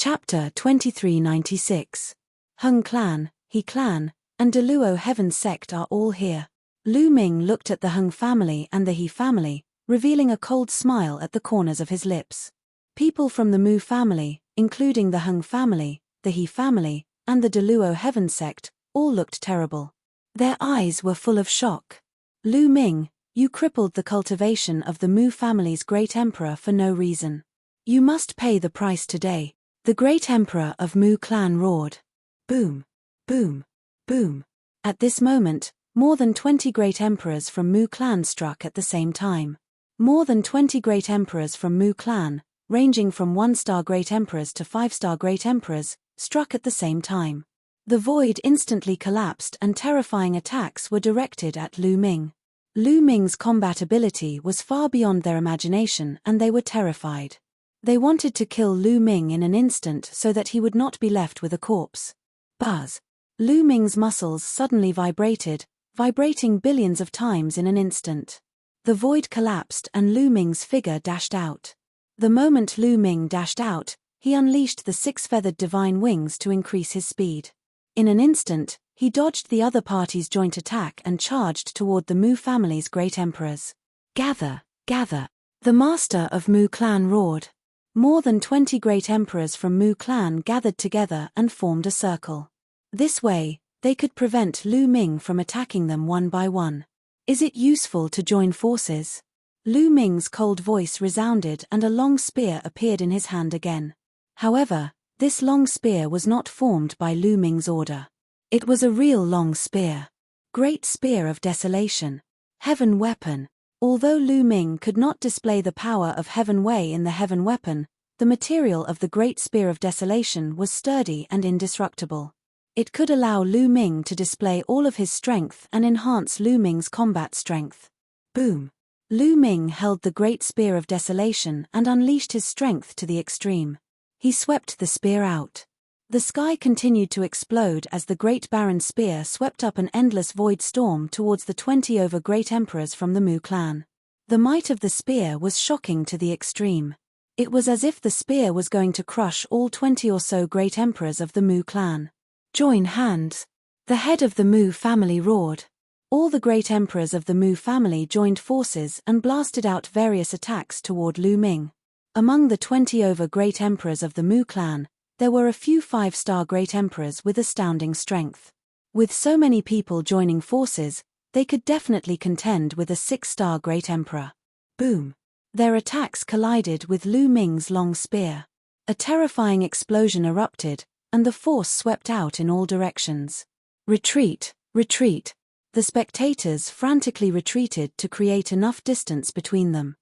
Chapter 2396. Hung clan, He clan, and Deluo Heaven sect are all here. Lu Ming looked at the Hung family and the He family, revealing a cold smile at the corners of his lips. People from the Mu family, including the Hung family, the He family, and the Deluo Heaven sect, all looked terrible. Their eyes were full of shock. Lu Ming, you crippled the cultivation of the Mu family's great emperor for no reason. You must pay the price today. The great emperor of Mu clan roared. Boom, boom, boom. At this moment, more than 20 great emperors from Mu clan struck at the same time. More than 20 great emperors from Mu clan, ranging from 1-star great emperors to 5-star great emperors, struck at the same time. The void instantly collapsed and terrifying attacks were directed at Lu Ming. Lu Ming's combat ability was far beyond their imagination and they were terrified. They wanted to kill Lu Ming in an instant so that he would not be left with a corpse. Buzz. Lu Ming's muscles suddenly vibrated, vibrating billions of times in an instant. The void collapsed and Lu Ming's figure dashed out. The moment Lu Ming dashed out, he unleashed the 6-feathered divine wings to increase his speed. In an instant, he dodged the other party's joint attack and charged toward the Mu family's great emperors. Gather, gather. The master of Mu clan roared. More than 20 great emperors from Mu clan gathered together and formed a circle. This way, they could prevent Lu Ming from attacking them one by one. Is it useful to join forces? Lu Ming's cold voice resounded and a long spear appeared in his hand again. However, this long spear was not formed by Lu Ming's order. It was a real long spear. Great Spear of Desolation. Heaven Weapon. Although Lu Ming could not display the power of Heaven Wei in the Heaven Weapon, the material of the Great Spear of Desolation was sturdy and indestructible. It could allow Lu Ming to display all of his strength and enhance Lu Ming's combat strength. Boom! Lu Ming held the Great Spear of Desolation and unleashed his strength to the extreme. He swept the spear out. The sky continued to explode as the Great Barren Spear swept up an endless void storm towards the 20 over great emperors from the Mu clan. The might of the spear was shocking to the extreme. It was as if the spear was going to crush all 20 or so great emperors of the Mu clan. Join hands. The head of the Mu family roared. All the great emperors of the Mu family joined forces and blasted out various attacks toward Lu Ming. Among the 20 over great emperors of the Mu clan, there were a few 5-star great emperors with astounding strength. With so many people joining forces, they could definitely contend with a 6-star great emperor. Boom! Their attacks collided with Lu Ming's long spear. A terrifying explosion erupted, and the force swept out in all directions. Retreat, retreat! The spectators frantically retreated to create enough distance between them.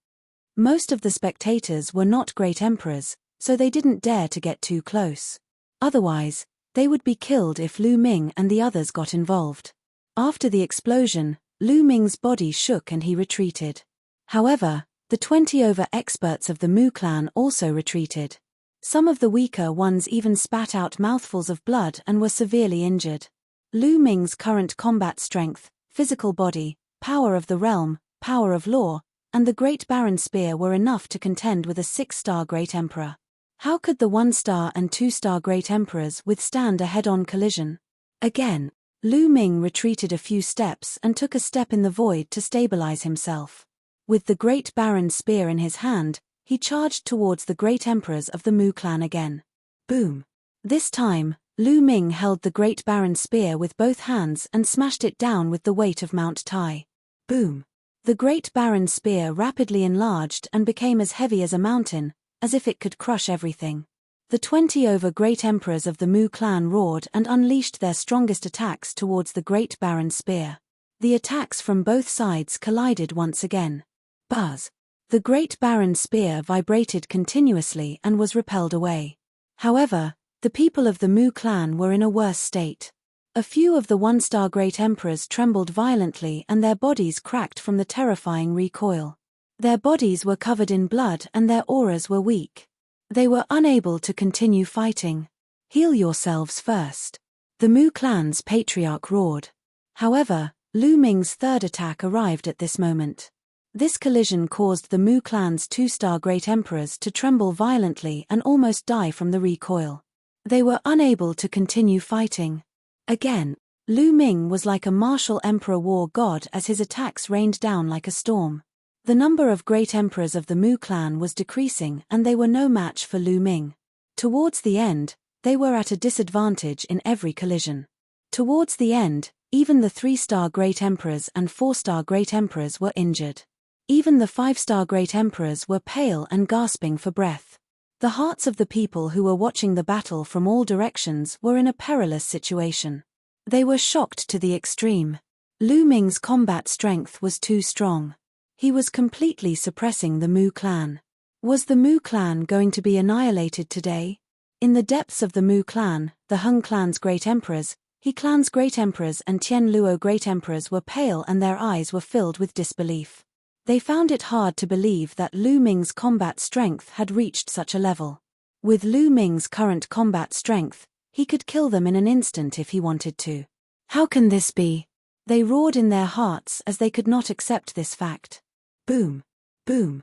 Most of the spectators were not great emperors, so they didn't dare to get too close. Otherwise, they would be killed if Lu Ming and the others got involved. After the explosion, Lu Ming's body shook and he retreated. However, the 20 over experts of the Mu clan also retreated. Some of the weaker ones even spat out mouthfuls of blood and were severely injured. Lu Ming's current combat strength, physical body, power of the realm, power of law, and the Great Barren Spear were enough to contend with a 6-star great emperor. How could the 1-star and 2-star great emperors withstand a head-on collision? Again, Lu Ming retreated a few steps and took a step in the void to stabilize himself. With the Great Barren Spear in his hand, he charged towards the great emperors of the Mu clan again. Boom! This time, Lu Ming held the Great Barren Spear with both hands and smashed it down with the weight of Mount Tai. Boom! The Great Barren Spear rapidly enlarged and became as heavy as a mountain, as if it could crush everything. The 20 over great emperors of the Mu clan roared and unleashed their strongest attacks towards the Great Barren Spear. The attacks from both sides collided once again. Buzz! The Great Barren Spear vibrated continuously and was repelled away. However, the people of the Mu clan were in a worse state. A few of the 1-star great emperors trembled violently and their bodies cracked from the terrifying recoil. Their bodies were covered in blood and their auras were weak. They were unable to continue fighting. Heal yourselves first. The Mu clan's patriarch roared. However, Lu Ming's third attack arrived at this moment. This collision caused the Mu clan's 2-star Great Emperors to tremble violently and almost die from the recoil. They were unable to continue fighting. Again, Lu Ming was like a martial emperor war god as his attacks rained down like a storm. The number of Great Emperors of the Mu clan was decreasing and they were no match for Lu Ming. Towards the end, they were at a disadvantage in every collision. Towards the end, even the 3-star Great Emperors and 4-star Great Emperors were injured. Even the 5-star Great Emperors were pale and gasping for breath. The hearts of the people who were watching the battle from all directions were in a perilous situation. They were shocked to the extreme. Lu Ming's combat strength was too strong. He was completely suppressing the Mu clan. Was the Mu clan going to be annihilated today? In the depths of the Mu clan, the Hung clan's Great Emperors, He clan's Great Emperors and Tian Luo Great Emperors were pale and their eyes were filled with disbelief. They found it hard to believe that Lu Ming's combat strength had reached such a level. With Lu Ming's current combat strength, he could kill them in an instant if he wanted to. How can this be? They roared in their hearts as they could not accept this fact. Boom! Boom!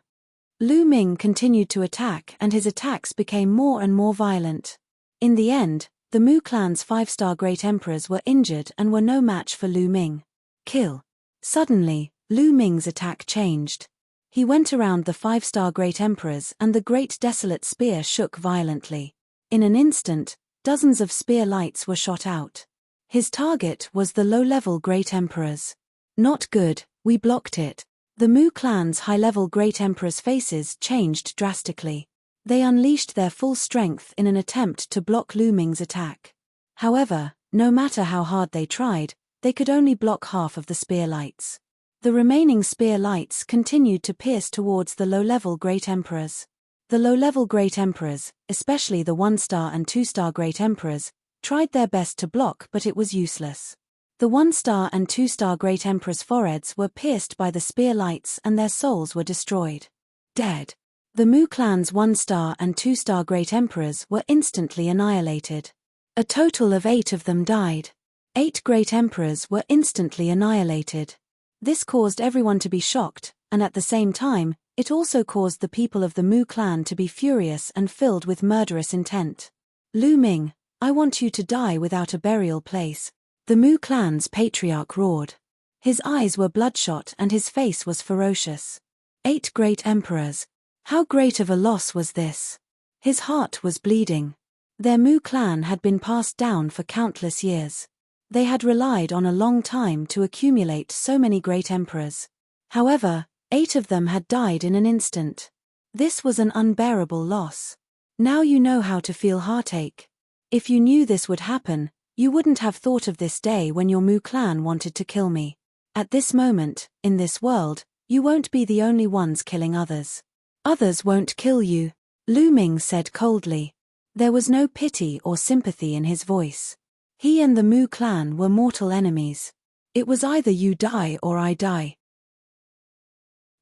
Lu Ming continued to attack and his attacks became more and more violent. In the end, the Mu clan's 5-star Great Emperors were injured and were no match for Lu Ming. Kill! Suddenly, Lu Ming's attack changed. He went around the 5-star Great Emperors and the Great Desolate Spear shook violently. In an instant, dozens of spear lights were shot out. His target was the low-level Great Emperors. Not good, we blocked it. The Mu clan's high-level Great Emperors' faces changed drastically. They unleashed their full strength in an attempt to block Lu Ming's attack. However, no matter how hard they tried, they could only block half of the spear lights. The remaining spear lights continued to pierce towards the low-level Great Emperors. The low-level Great Emperors, especially the 1-star and 2-star Great Emperors, tried their best to block but it was useless. The 1-star and 2-star Great Emperors' foreheads were pierced by the spear lights and their souls were destroyed. Dead. The Mu clan's 1-star and 2-star Great Emperors were instantly annihilated. A total of 8 of them died. 8 Great Emperors were instantly annihilated. This caused everyone to be shocked, and at the same time, it also caused the people of the Mu clan to be furious and filled with murderous intent. Lu Ming, I want you to die without a burial place, the Mu clan's patriarch roared. His eyes were bloodshot and his face was ferocious. 8 Great Emperors. How great of a loss was this? His heart was bleeding. Their Mu clan had been passed down for countless years. They had relied on a long time to accumulate so many Great Emperors. However, 8 of them had died in an instant. This was an unbearable loss. Now you know how to feel heartache. If you knew this would happen, you wouldn't have thought of this day when your Mu clan wanted to kill me. At this moment, in this world, you won't be the only ones killing others. Others won't kill you, Lu Ming said coldly. There was no pity or sympathy in his voice. He and the Mu clan were mortal enemies. It was either you die or I die.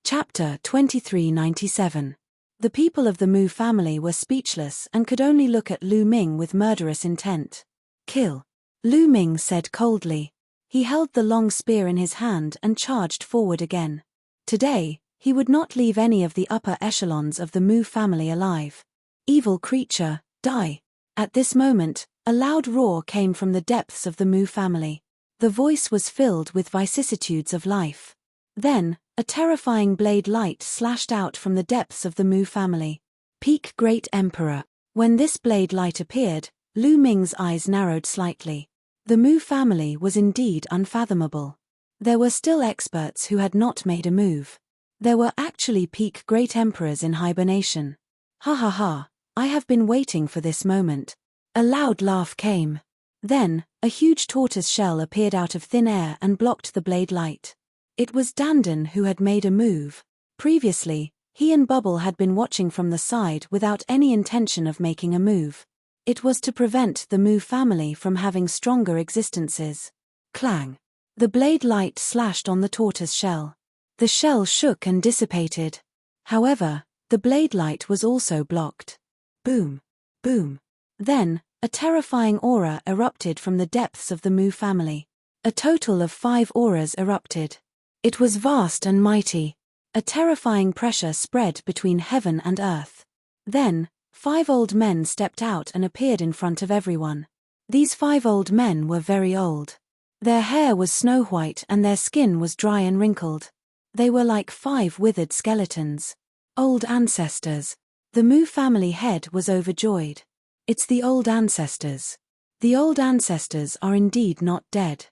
Chapter 2397. The people of the Mu family were speechless and could only look at Lu Ming with murderous intent. Kill, Lu Ming said coldly. He held the long spear in his hand and charged forward again. Today, he would not leave any of the upper echelons of the Mu family alive. Evil creature, die. At this moment, a loud roar came from the depths of the Mu family. The voice was filled with vicissitudes of life. Then, a terrifying blade light slashed out from the depths of the Mu family. Peak Great Emperor. When this blade light appeared, Lu Ming's eyes narrowed slightly. The Mu family was indeed unfathomable. There were still experts who had not made a move. There were actually peak Great Emperors in hibernation. Ha ha ha, I have been waiting for this moment. A loud laugh came. Then, a huge tortoise shell appeared out of thin air and blocked the blade light. It was Dandan who had made a move. Previously, he and Bubble had been watching from the side without any intention of making a move. It was to prevent the Mu family from having stronger existences. Clang! The blade light slashed on the tortoise shell. The shell shook and dissipated. However, the blade light was also blocked. Boom! Boom! Then, a terrifying aura erupted from the depths of the Mu family. A total of 5 auras erupted. It was vast and mighty. A terrifying pressure spread between heaven and earth. Then, 5 old men stepped out and appeared in front of everyone. These 5 old men were very old. Their hair was snow-white and their skin was dry and wrinkled. They were like 5 withered skeletons. Old ancestors. The Mu family head was overjoyed. It's the old ancestors. The old ancestors are indeed not dead.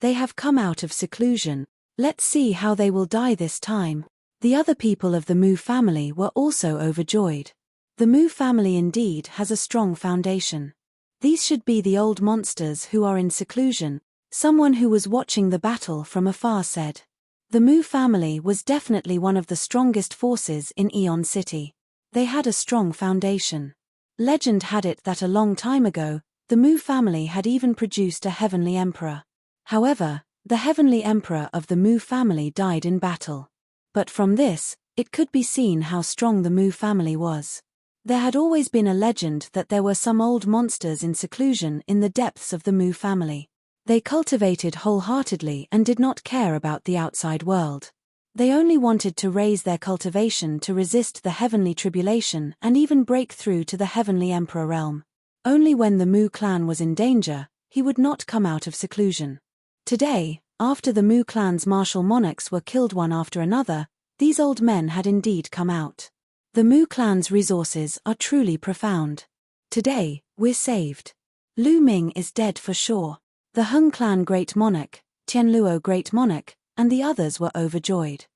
They have come out of seclusion. Let's see how they will die this time. The other people of the Mu family were also overjoyed. The Mu family indeed has a strong foundation. These should be the old monsters who are in seclusion, someone who was watching the battle from afar said. The Mu family was definitely one of the strongest forces in Aeon City. They had a strong foundation. Legend had it that a long time ago, the Mu family had even produced a heavenly emperor. However, the heavenly emperor of the Mu family died in battle. But from this, it could be seen how strong the Mu family was. There had always been a legend that there were some old monsters in seclusion in the depths of the Mu family. They cultivated wholeheartedly and did not care about the outside world. They only wanted to raise their cultivation to resist the heavenly tribulation and even break through to the heavenly emperor realm. Only when the Mu clan was in danger, he would not come out of seclusion. Today, after the Mu clan's martial monarchs were killed one after another, these old men had indeed come out. The Mu clan's resources are truly profound. Today, we're saved. Lu Ming is dead for sure. The Hung clan great monarch, Tianluo great monarch, and the others were overjoyed.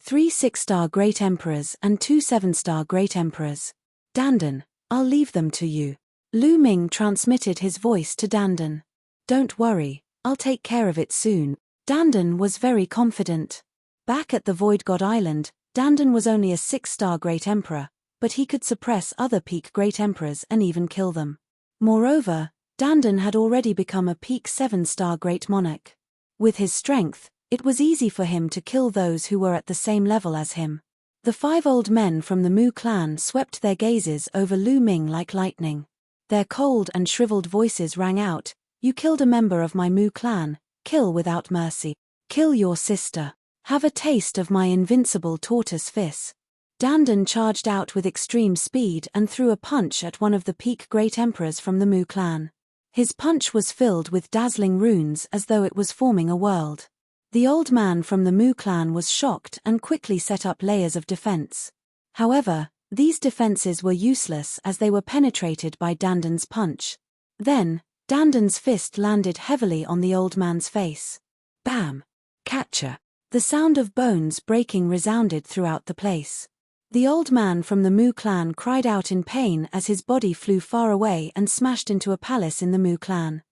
3 6-star great emperors and 2 7-star great emperors. Dandan, I'll leave them to you. Lu Ming transmitted his voice to Dandan. Don't worry, I'll take care of it soon. Dandan was very confident. Back at the Void God Island, Dandan was only a 6-star great emperor, but he could suppress other peak great emperors and even kill them. Moreover, Dandan had already become a peak 7-star great monarch. With his strength, it was easy for him to kill those who were at the same level as him. The 5 old men from the Mu clan swept their gazes over Lu Ming like lightning. Their cold and shriveled voices rang out, "You killed a member of my Mu clan, kill without mercy. Kill your sister. Have a taste of my invincible tortoise fist." Dandan charged out with extreme speed and threw a punch at one of the peak great emperors from the Mu clan. His punch was filled with dazzling runes as though it was forming a world. The old man from the Mu clan was shocked and quickly set up layers of defense. However, these defenses were useless as they were penetrated by Dandan's punch. Then, Dandan's fist landed heavily on the old man's face. Bam! Catcher! The sound of bones breaking resounded throughout the place. The old man from the Mu clan cried out in pain as his body flew far away and smashed into a palace in the Mu clan.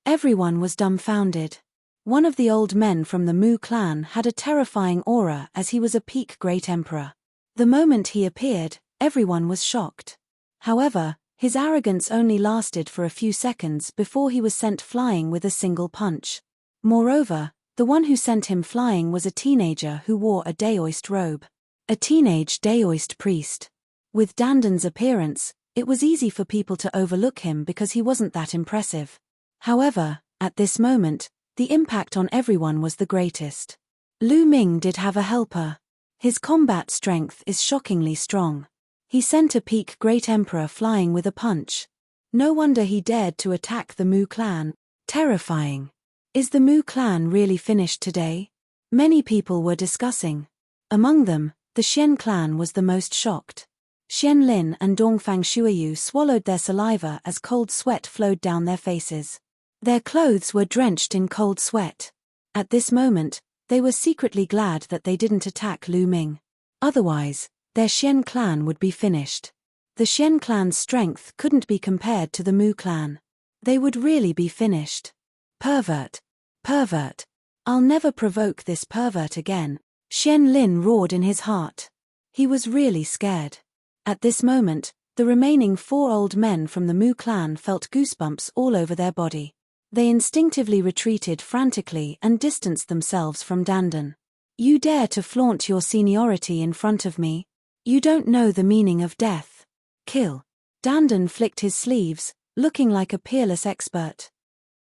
Everyone was dumbfounded. One of the old men from the Mu clan had a terrifying aura as he was a peak great emperor. The moment he appeared, everyone was shocked. However, his arrogance only lasted for a few seconds before he was sent flying with a single punch. Moreover, the one who sent him flying was a teenager who wore a Daoist robe. A teenage Daoist priest. With Dandan's appearance, it was easy for people to overlook him because he wasn't that impressive. However, at this moment, the impact on everyone was the greatest. Lu Ming did have a helper. His combat strength is shockingly strong. He sent a peak great emperor flying with a punch. No wonder he dared to attack the Mu clan. Terrifying. Is the Mu clan really finished today? Many people were discussing. Among them, the Xian clan was the most shocked. Xian Lin and Dongfang Shuiyu swallowed their saliva as cold sweat flowed down their faces. Their clothes were drenched in cold sweat. At this moment, they were secretly glad that they didn't attack Lu Ming. Otherwise, their Xian clan would be finished. The Xian clan's strength couldn't be compared to the Mu clan. They would really be finished. Pervert. Pervert. I'll never provoke this pervert again. Xian Lin roared in his heart. He was really scared. At this moment, the remaining 4 old men from the Mu clan felt goosebumps all over their body. They instinctively retreated frantically and distanced themselves from Dandan. You dare to flaunt your seniority in front of me? You don't know the meaning of death. Kill. Dandan flicked his sleeves, looking like a peerless expert.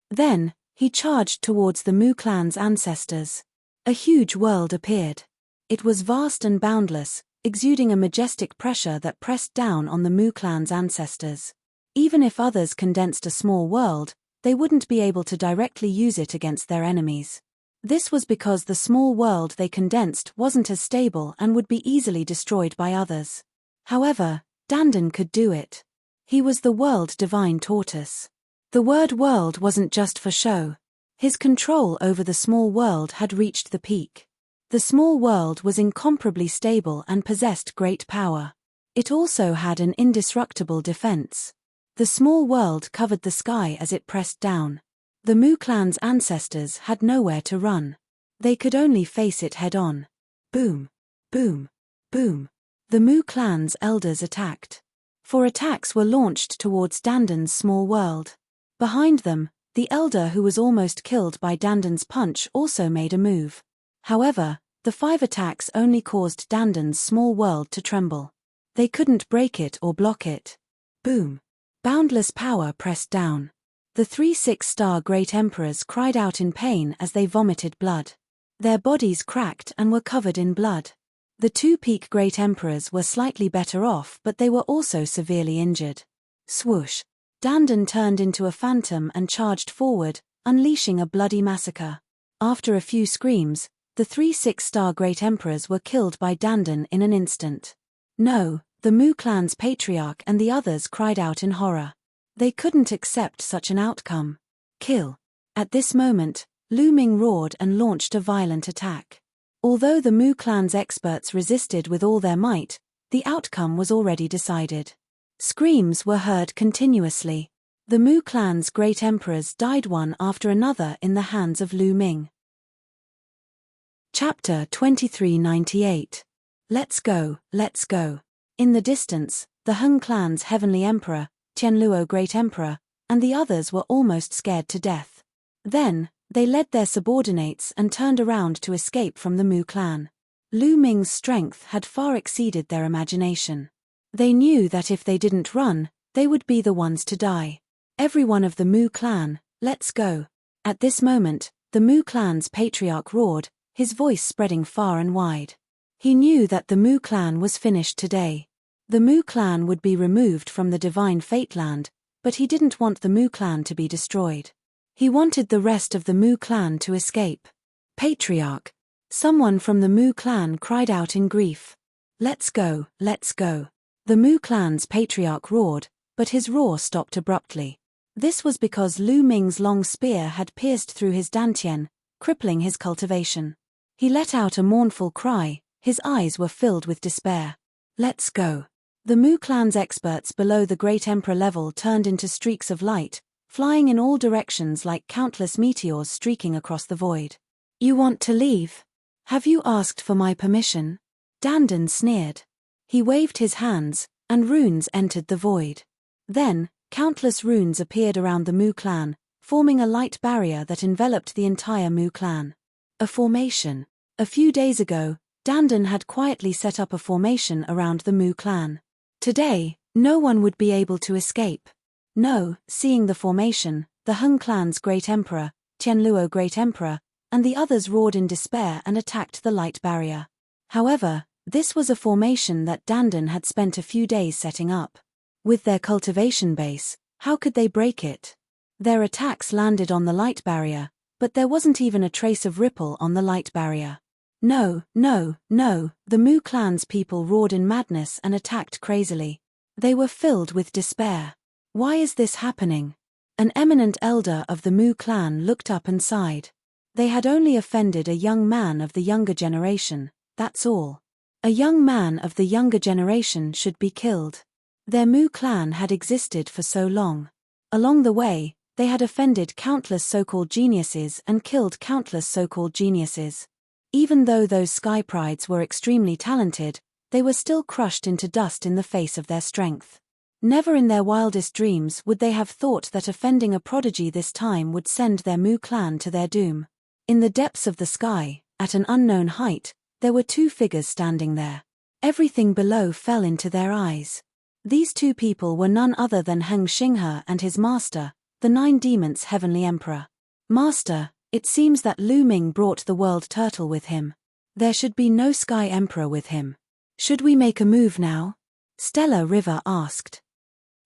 Then, he charged towards the Mu clan's ancestors. A huge world appeared. It was vast and boundless, exuding a majestic pressure that pressed down on the Mu clan's ancestors. Even if others condensed a small world, they wouldn't be able to directly use it against their enemies. This was because the small world they condensed wasn't as stable and would be easily destroyed by others. However, Dandan could do it. He was the world divine tortoise. The word world wasn't just for show. His control over the small world had reached the peak. The small world was incomparably stable and possessed great power. It also had an indestructible defense. The small world covered the sky as it pressed down. The Mu clan's ancestors had nowhere to run. They could only face it head-on. Boom, boom, boom. The Mu clan's elders attacked. 4 attacks were launched towards Dandan's small world. Behind them, the elder who was almost killed by Dandan's punch also made a move. However, the 5 attacks only caused Dandan's small world to tremble. They couldn't break it or block it. Boom. Boundless power pressed down. The 3 6-star Great Emperors cried out in pain as they vomited blood. Their bodies cracked and were covered in blood. The 2 Peak Great Emperors were slightly better off, but they were also severely injured. Swoosh. Dandan turned into a phantom and charged forward, unleashing a bloody massacre. After a few screams, the 3 6-star Great Emperors were killed by Dandan in an instant. No, the Mu clan's patriarch and the others cried out in horror. They couldn't accept such an outcome. Kill. At this moment, Lu Ming roared and launched a violent attack. Although the Mu clan's experts resisted with all their might, the outcome was already decided. Screams were heard continuously. The Mu clan's great emperors died one after another in the hands of Lu Ming. Chapter 2398. Let's go, let's go. In the distance, the Hung clan's heavenly emperor, Tianluo Great Emperor, and the others were almost scared to death. Then, they led their subordinates and turned around to escape from the Mu clan. Lu Ming's strength had far exceeded their imagination. They knew that if they didn't run, they would be the ones to die. Every one of the Mu clan, let's go. At this moment, the Mu clan's patriarch roared, his voice spreading far and wide. He knew that the Mu clan was finished today. The Mu clan would be removed from the divine Fateland, but he didn't want the Mu clan to be destroyed. He wanted the rest of the Mu clan to escape. Patriarch! Someone from the Mu clan cried out in grief. Let's go, let's go. The Mu clan's patriarch roared, but his roar stopped abruptly. This was because Lu Ming's long spear had pierced through his dantian, crippling his cultivation. He let out a mournful cry, his eyes were filled with despair. Let's go. The Mu clan's experts below the Great Emperor level turned into streaks of light, flying in all directions like countless meteors streaking across the void. You want to leave? Have you asked for my permission? Dandan sneered. He waved his hands, and runes entered the void. Then, countless runes appeared around the Mu clan, forming a light barrier that enveloped the entire Mu clan. A formation. A few days ago, Dandan had quietly set up a formation around the Mu clan. Today, no one would be able to escape. No, seeing the formation, the Hung clan's great emperor, Tianluo Great Emperor, and the others roared in despair and attacked the light barrier. However, this was a formation that Dandan had spent a few days setting up. With their cultivation base, how could they break it? Their attacks landed on the light barrier, but there wasn't even a trace of ripple on the light barrier. No, no, no, the Mu clan's people roared in madness and attacked crazily. They were filled with despair. Why is this happening? An eminent elder of the Mu clan looked up and sighed. They had only offended a young man of the younger generation, that's all. A young man of the younger generation should be killed. Their Mu clan had existed for so long. Along the way, they had offended countless so-called geniuses and killed countless so-called geniuses. Even though those sky prides were extremely talented, they were still crushed into dust in the face of their strength. Never in their wildest dreams would they have thought that offending a prodigy this time would send their Mu clan to their doom. In the depths of the sky, at an unknown height, there were 2 figures standing there. Everything below fell into their eyes. These 2 people were none other than Heng Xinghe and his master, the 9 Demons' heavenly emperor. Master, it seems that Lu Ming brought the world turtle with him. There should be no Sky Emperor with him. Should we make a move now? Stella River asked.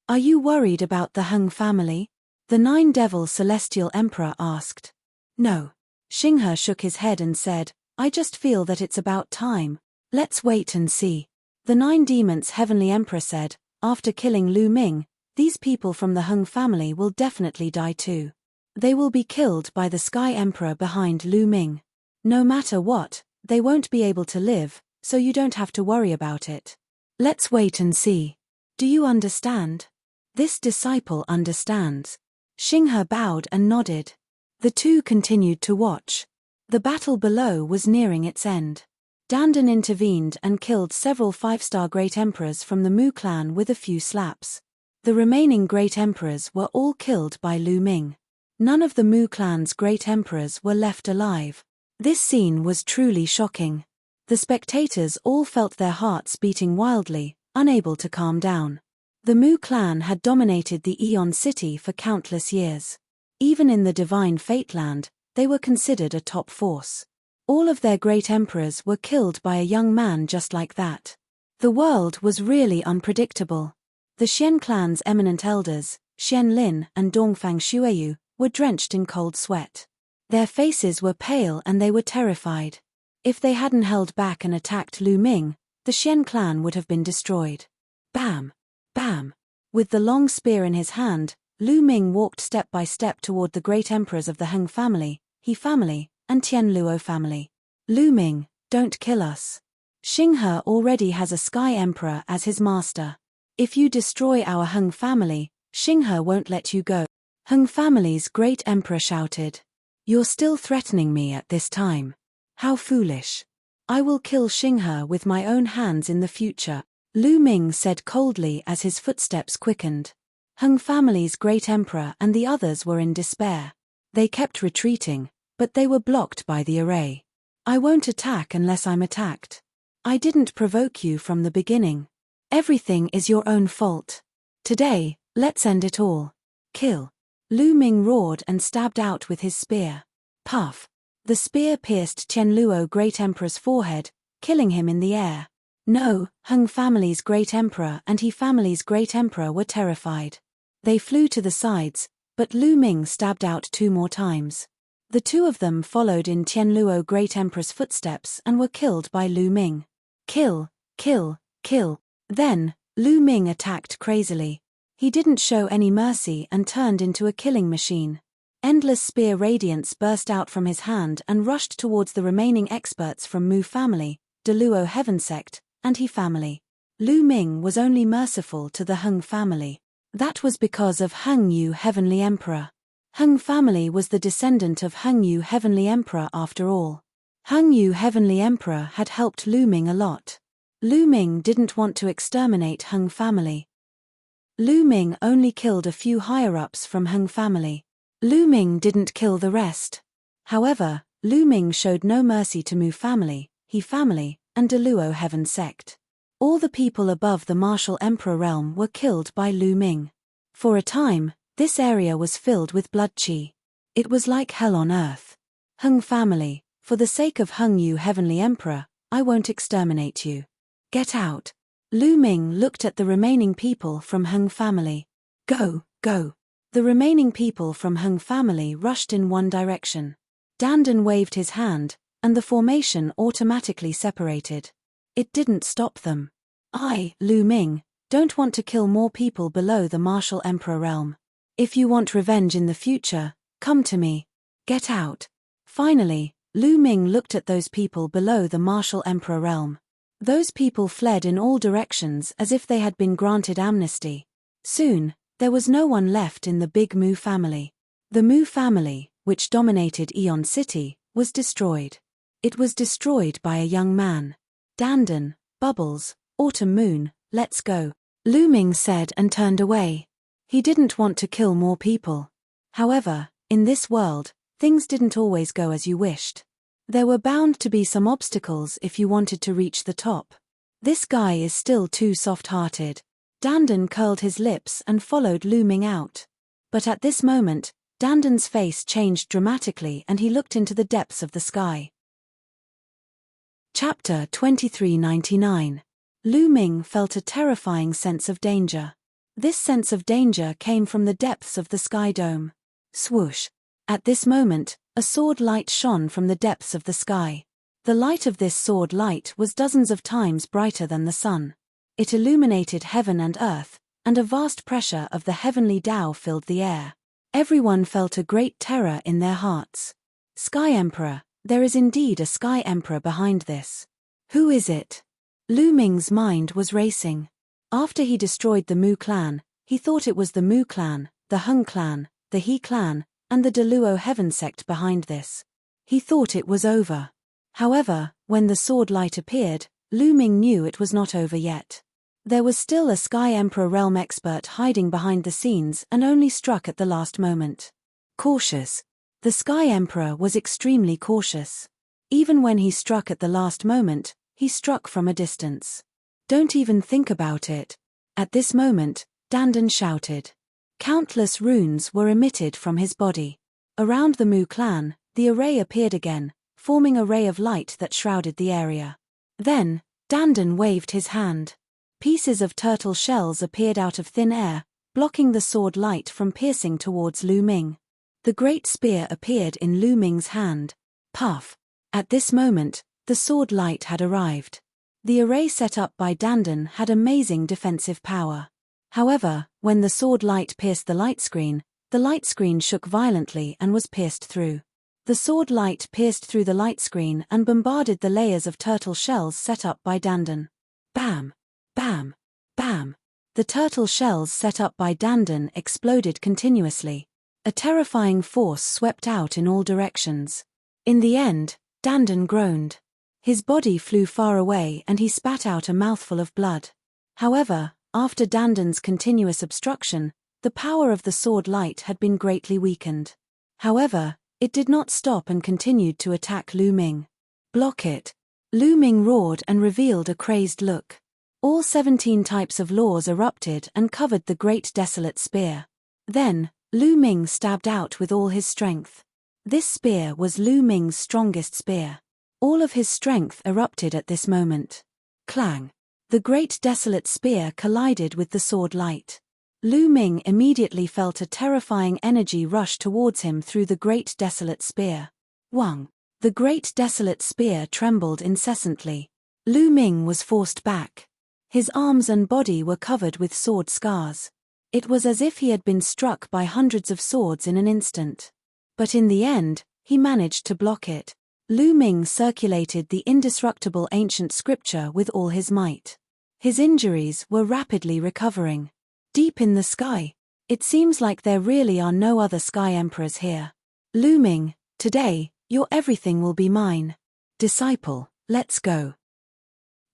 Are you worried about the Hung family? The Nine Devil Celestial Emperor asked. No. Xinghe shook his head and said, I just feel that it's about time. Let's wait and see. The Nine Demons Heavenly Emperor said, after killing Lu Ming, these people from the Hung family will definitely die too. They will be killed by the Sky Emperor behind Lu Ming. No matter what, they won't be able to live, so you don't have to worry about it. Let's wait and see. Do you understand? This disciple understands. Xinghe bowed and nodded. The two continued to watch. The battle below was nearing its end. Dandan intervened and killed several 5-star Great Emperors from the Mu clan with a few slaps. The remaining Great Emperors were all killed by Lu Ming. None of the Mu clan's Great Emperors were left alive. This scene was truly shocking. The spectators all felt their hearts beating wildly, unable to calm down. The Mu clan had dominated the Aeon City for countless years. Even in the Divine Fateland, they were considered a top force. All of their great emperors were killed by a young man just like that. The world was really unpredictable. The Xian clan's eminent elders, Xian Lin and Dongfang Shueyu, were drenched in cold sweat. Their faces were pale and they were terrified. If they hadn't held back and attacked Lu Ming, the Xian clan would have been destroyed. Bam! Bam! With the long spear in his hand, Lu Ming walked step by step toward the great emperors of the Heng family, He family, and Tianluo family. Lu Ming, don't kill us. Xinghe already has a Sky Emperor as his master. If you destroy our Heng family, Xinghe won't let you go. Heng family's great emperor shouted. You're still threatening me at this time. How foolish. I will kill Xinghe with my own hands in the future, Lu Ming said coldly as his footsteps quickened. Heng family's great emperor and the others were in despair. They kept retreating, but they were blocked by the array. I won't attack unless I'm attacked. I didn't provoke you from the beginning. Everything is your own fault. Today, let's end it all. Kill. Lu Ming roared and stabbed out with his spear. Puff. The spear pierced Tianluo Great Emperor's forehead, killing him in the air. No, Heng family's great emperor and He family's great emperor were terrified. They flew to the sides, but Lu Ming stabbed out 2 more times. The two of them followed in Tianluo Great Emperor's footsteps and were killed by Lu Ming. Kill, kill, kill. Then, Lu Ming attacked crazily. He didn't show any mercy and turned into a killing machine. Endless spear radiance burst out from his hand and rushed towards the remaining experts from Mu family, Deluo Heaven Sect, and He family. Lu Ming was only merciful to the Heng family. That was because of Heng Yu Heavenly Emperor. Heng family was the descendant of Heng Yu Heavenly Emperor after all. Heng Yu Heavenly Emperor had helped Lu Ming a lot. Lu Ming didn't want to exterminate Heng family. Lu Ming only killed a few higher-ups from Heng family. Lu Ming didn't kill the rest. However, Lu Ming showed no mercy to Mu family, He family, and Deluo Heaven Sect. All the people above the Martial Emperor realm were killed by Lu Ming. For a time, this area was filled with blood qi. It was like hell on earth. Heng family, for the sake of Heng Yu Heavenly Emperor, I won't exterminate you. Get out. Lu Ming looked at the remaining people from Heng family. Go, go. The remaining people from Heng family rushed in one direction. Dandan waved his hand, and the formation automatically separated. It didn't stop them. I, Lu Ming, don't want to kill more people below the Martial Emperor realm. If you want revenge in the future, come to me. Get out. Finally, Lu Ming looked at those people below the Martial Emperor realm. Those people fled in all directions as if they had been granted amnesty. Soon, there was no one left in the big Mu family. The Mu family, which dominated Aeon City, was destroyed. It was destroyed by a young man. Dandan, Bubbles, Autumn Moon, let's go, Lu Ming said and turned away. He didn't want to kill more people. However, in this world, things didn't always go as you wished. There were bound to be some obstacles if you wanted to reach the top. This guy is still too soft-hearted. Dandan curled his lips and followed Lu Ming out. But at this moment, Dandan's face changed dramatically and he looked into the depths of the sky. Chapter 2399. Lu Ming felt a terrifying sense of danger. This sense of danger came from the depths of the sky dome. Swoosh! At this moment, a sword light shone from the depths of the sky. The light of this sword light was dozens of times brighter than the sun. It illuminated heaven and earth, and a vast pressure of the heavenly Tao filled the air. Everyone felt a great terror in their hearts. Sky Emperor, there is indeed a Sky Emperor behind this. Who is it? Lu Ming's mind was racing. After he destroyed the Mu clan, he thought it was the Mu clan, the Hung clan, the He clan, and the Deluo Heaven sect behind this. He thought it was over. However, when the sword light appeared, Lu Ming knew it was not over yet. There was still a Sky Emperor realm expert hiding behind the scenes and only struck at the last moment. Cautious. The Sky Emperor was extremely cautious. Even when he struck at the last moment, he struck from a distance. Don't even think about it. At this moment, Dandan shouted. Countless runes were emitted from his body. Around the Mu clan, the array appeared again, forming a ray of light that shrouded the area. Then, Dandan waved his hand. Pieces of turtle shells appeared out of thin air, blocking the sword light from piercing towards Lu Ming. The great spear appeared in Lu Ming's hand. Puff! At this moment, the sword light had arrived. The array set up by Dandan had amazing defensive power. However, when the sword light pierced the light screen shook violently and was pierced through. The sword light pierced through the light screen and bombarded the layers of turtle shells set up by Dandan. Bam! Bam! Bam! The turtle shells set up by Dandan exploded continuously. A terrifying force swept out in all directions. In the end, Dandan groaned. His body flew far away and he spat out a mouthful of blood. However, after Dandan's continuous obstruction, the power of the sword light had been greatly weakened. However, it did not stop and continued to attack Lu Ming. Block it! Lu Ming roared and revealed a crazed look. All 17 types of laws erupted and covered the great desolate spear. Then, Lu Ming stabbed out with all his strength. This spear was Lu Ming's strongest spear. All of his strength erupted at this moment. Clang! The great desolate spear collided with the sword light. Lu Ming immediately felt a terrifying energy rush towards him through the great desolate spear. Wang! The great desolate spear trembled incessantly. Lu Ming was forced back. His arms and body were covered with sword scars. It was as if he had been struck by hundreds of swords in an instant. But in the end, he managed to block it. Lu Ming circulated the indestructible ancient scripture with all his might. His injuries were rapidly recovering. Deep in the sky, it seems like there really are no other Sky Emperors here. Lu Ming, today, your everything will be mine. Disciple, let's go.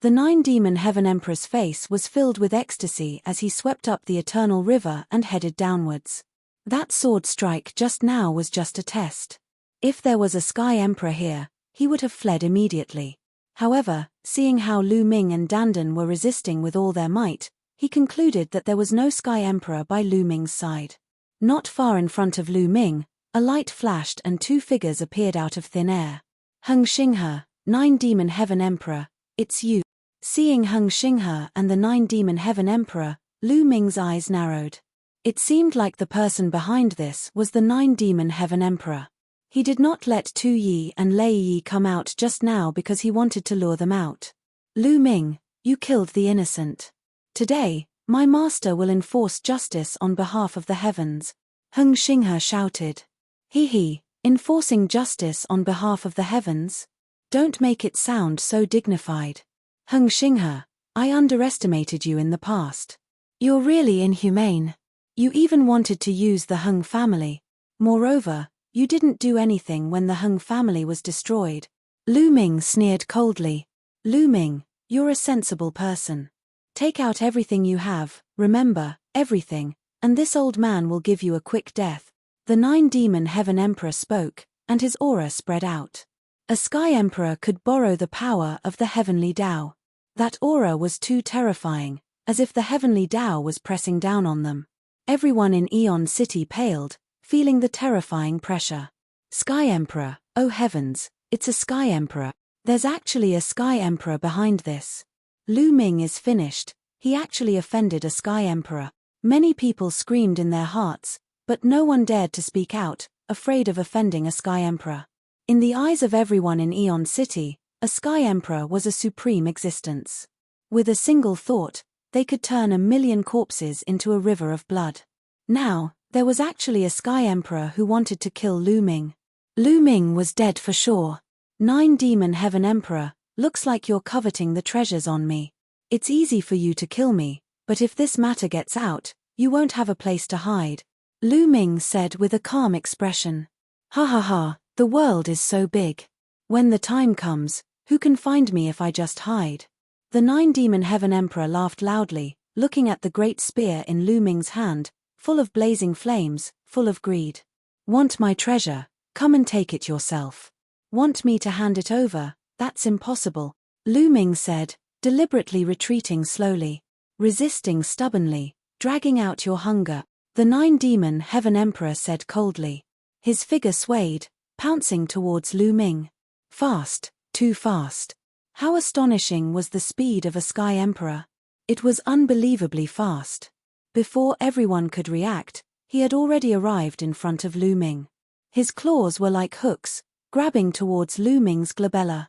The 9-demon Heaven Emperor's face was filled with ecstasy as he swept up the eternal river and headed downwards. That sword strike just now was just a test. If there was a Sky Emperor here, he would have fled immediately. However, seeing how Lu Ming and Dandan were resisting with all their might, he concluded that there was no Sky Emperor by Lu Ming's side. Not far in front of Lu Ming, a light flashed and 2 figures appeared out of thin air. Hung Xinghe, 9-demon Heaven Emperor, it's you. Seeing Hung Xinghe and the 9-demon Heaven Emperor, Lu Ming's eyes narrowed. It seemed like the person behind this was the 9-demon Heaven Emperor. He did not let Tu Yi and Lei Yi come out just now because he wanted to lure them out. Lu Ming, you killed the innocent. Today, my master will enforce justice on behalf of the heavens. Hung Xinghe shouted. He, enforcing justice on behalf of the heavens? Don't make it sound so dignified. Hung Xinghe, I underestimated you in the past. You're really inhumane. You even wanted to use the Hung family. Moreover, you didn't do anything when the Hung family was destroyed. Lu Ming sneered coldly. Lu Ming, you're a sensible person. Take out everything you have, remember, everything, and this old man will give you a quick death. The 9-demon Heaven Emperor spoke, and his aura spread out. A Sky Emperor could borrow the power of the heavenly Tao. That aura was too terrifying, as if the heavenly Tao was pressing down on them. Everyone in Aeon City paled, feeling the terrifying pressure. Sky Emperor, oh heavens, it's a Sky Emperor. There's actually a Sky Emperor behind this. Lu Ming is finished, he actually offended a Sky Emperor. Many people screamed in their hearts, but no one dared to speak out, afraid of offending a Sky Emperor. In the eyes of everyone in Aeon City, a Sky Emperor was a supreme existence. With a single thought, they could turn 1,000,000 corpses into a river of blood. Now, there was actually a Sky Emperor who wanted to kill Lu Ming. Lu Ming was dead for sure. 9 Demon Heaven Emperor, looks like you're coveting the treasures on me. It's easy for you to kill me, but if this matter gets out, you won't have a place to hide. Lu Ming said with a calm expression. Ha ha ha, the world is so big. When the time comes, who can find me if I just hide? The 9 Demon Heaven Emperor laughed loudly, looking at the great spear in Lu Ming's hand, full of blazing flames, full of greed. Want my treasure? Come and take it yourself. Want me to hand it over? That's impossible, Lu Ming said, deliberately retreating slowly. Resisting stubbornly, dragging out your hunger, the 9 Demon Heaven Emperor said coldly. His figure swayed, pouncing towards Lu Ming. Fast, too fast. How astonishing was the speed of a Sky Emperor. It was unbelievably fast. Before everyone could react, he had already arrived in front of Lu Ming. His claws were like hooks, grabbing towards Lu Ming's glabella.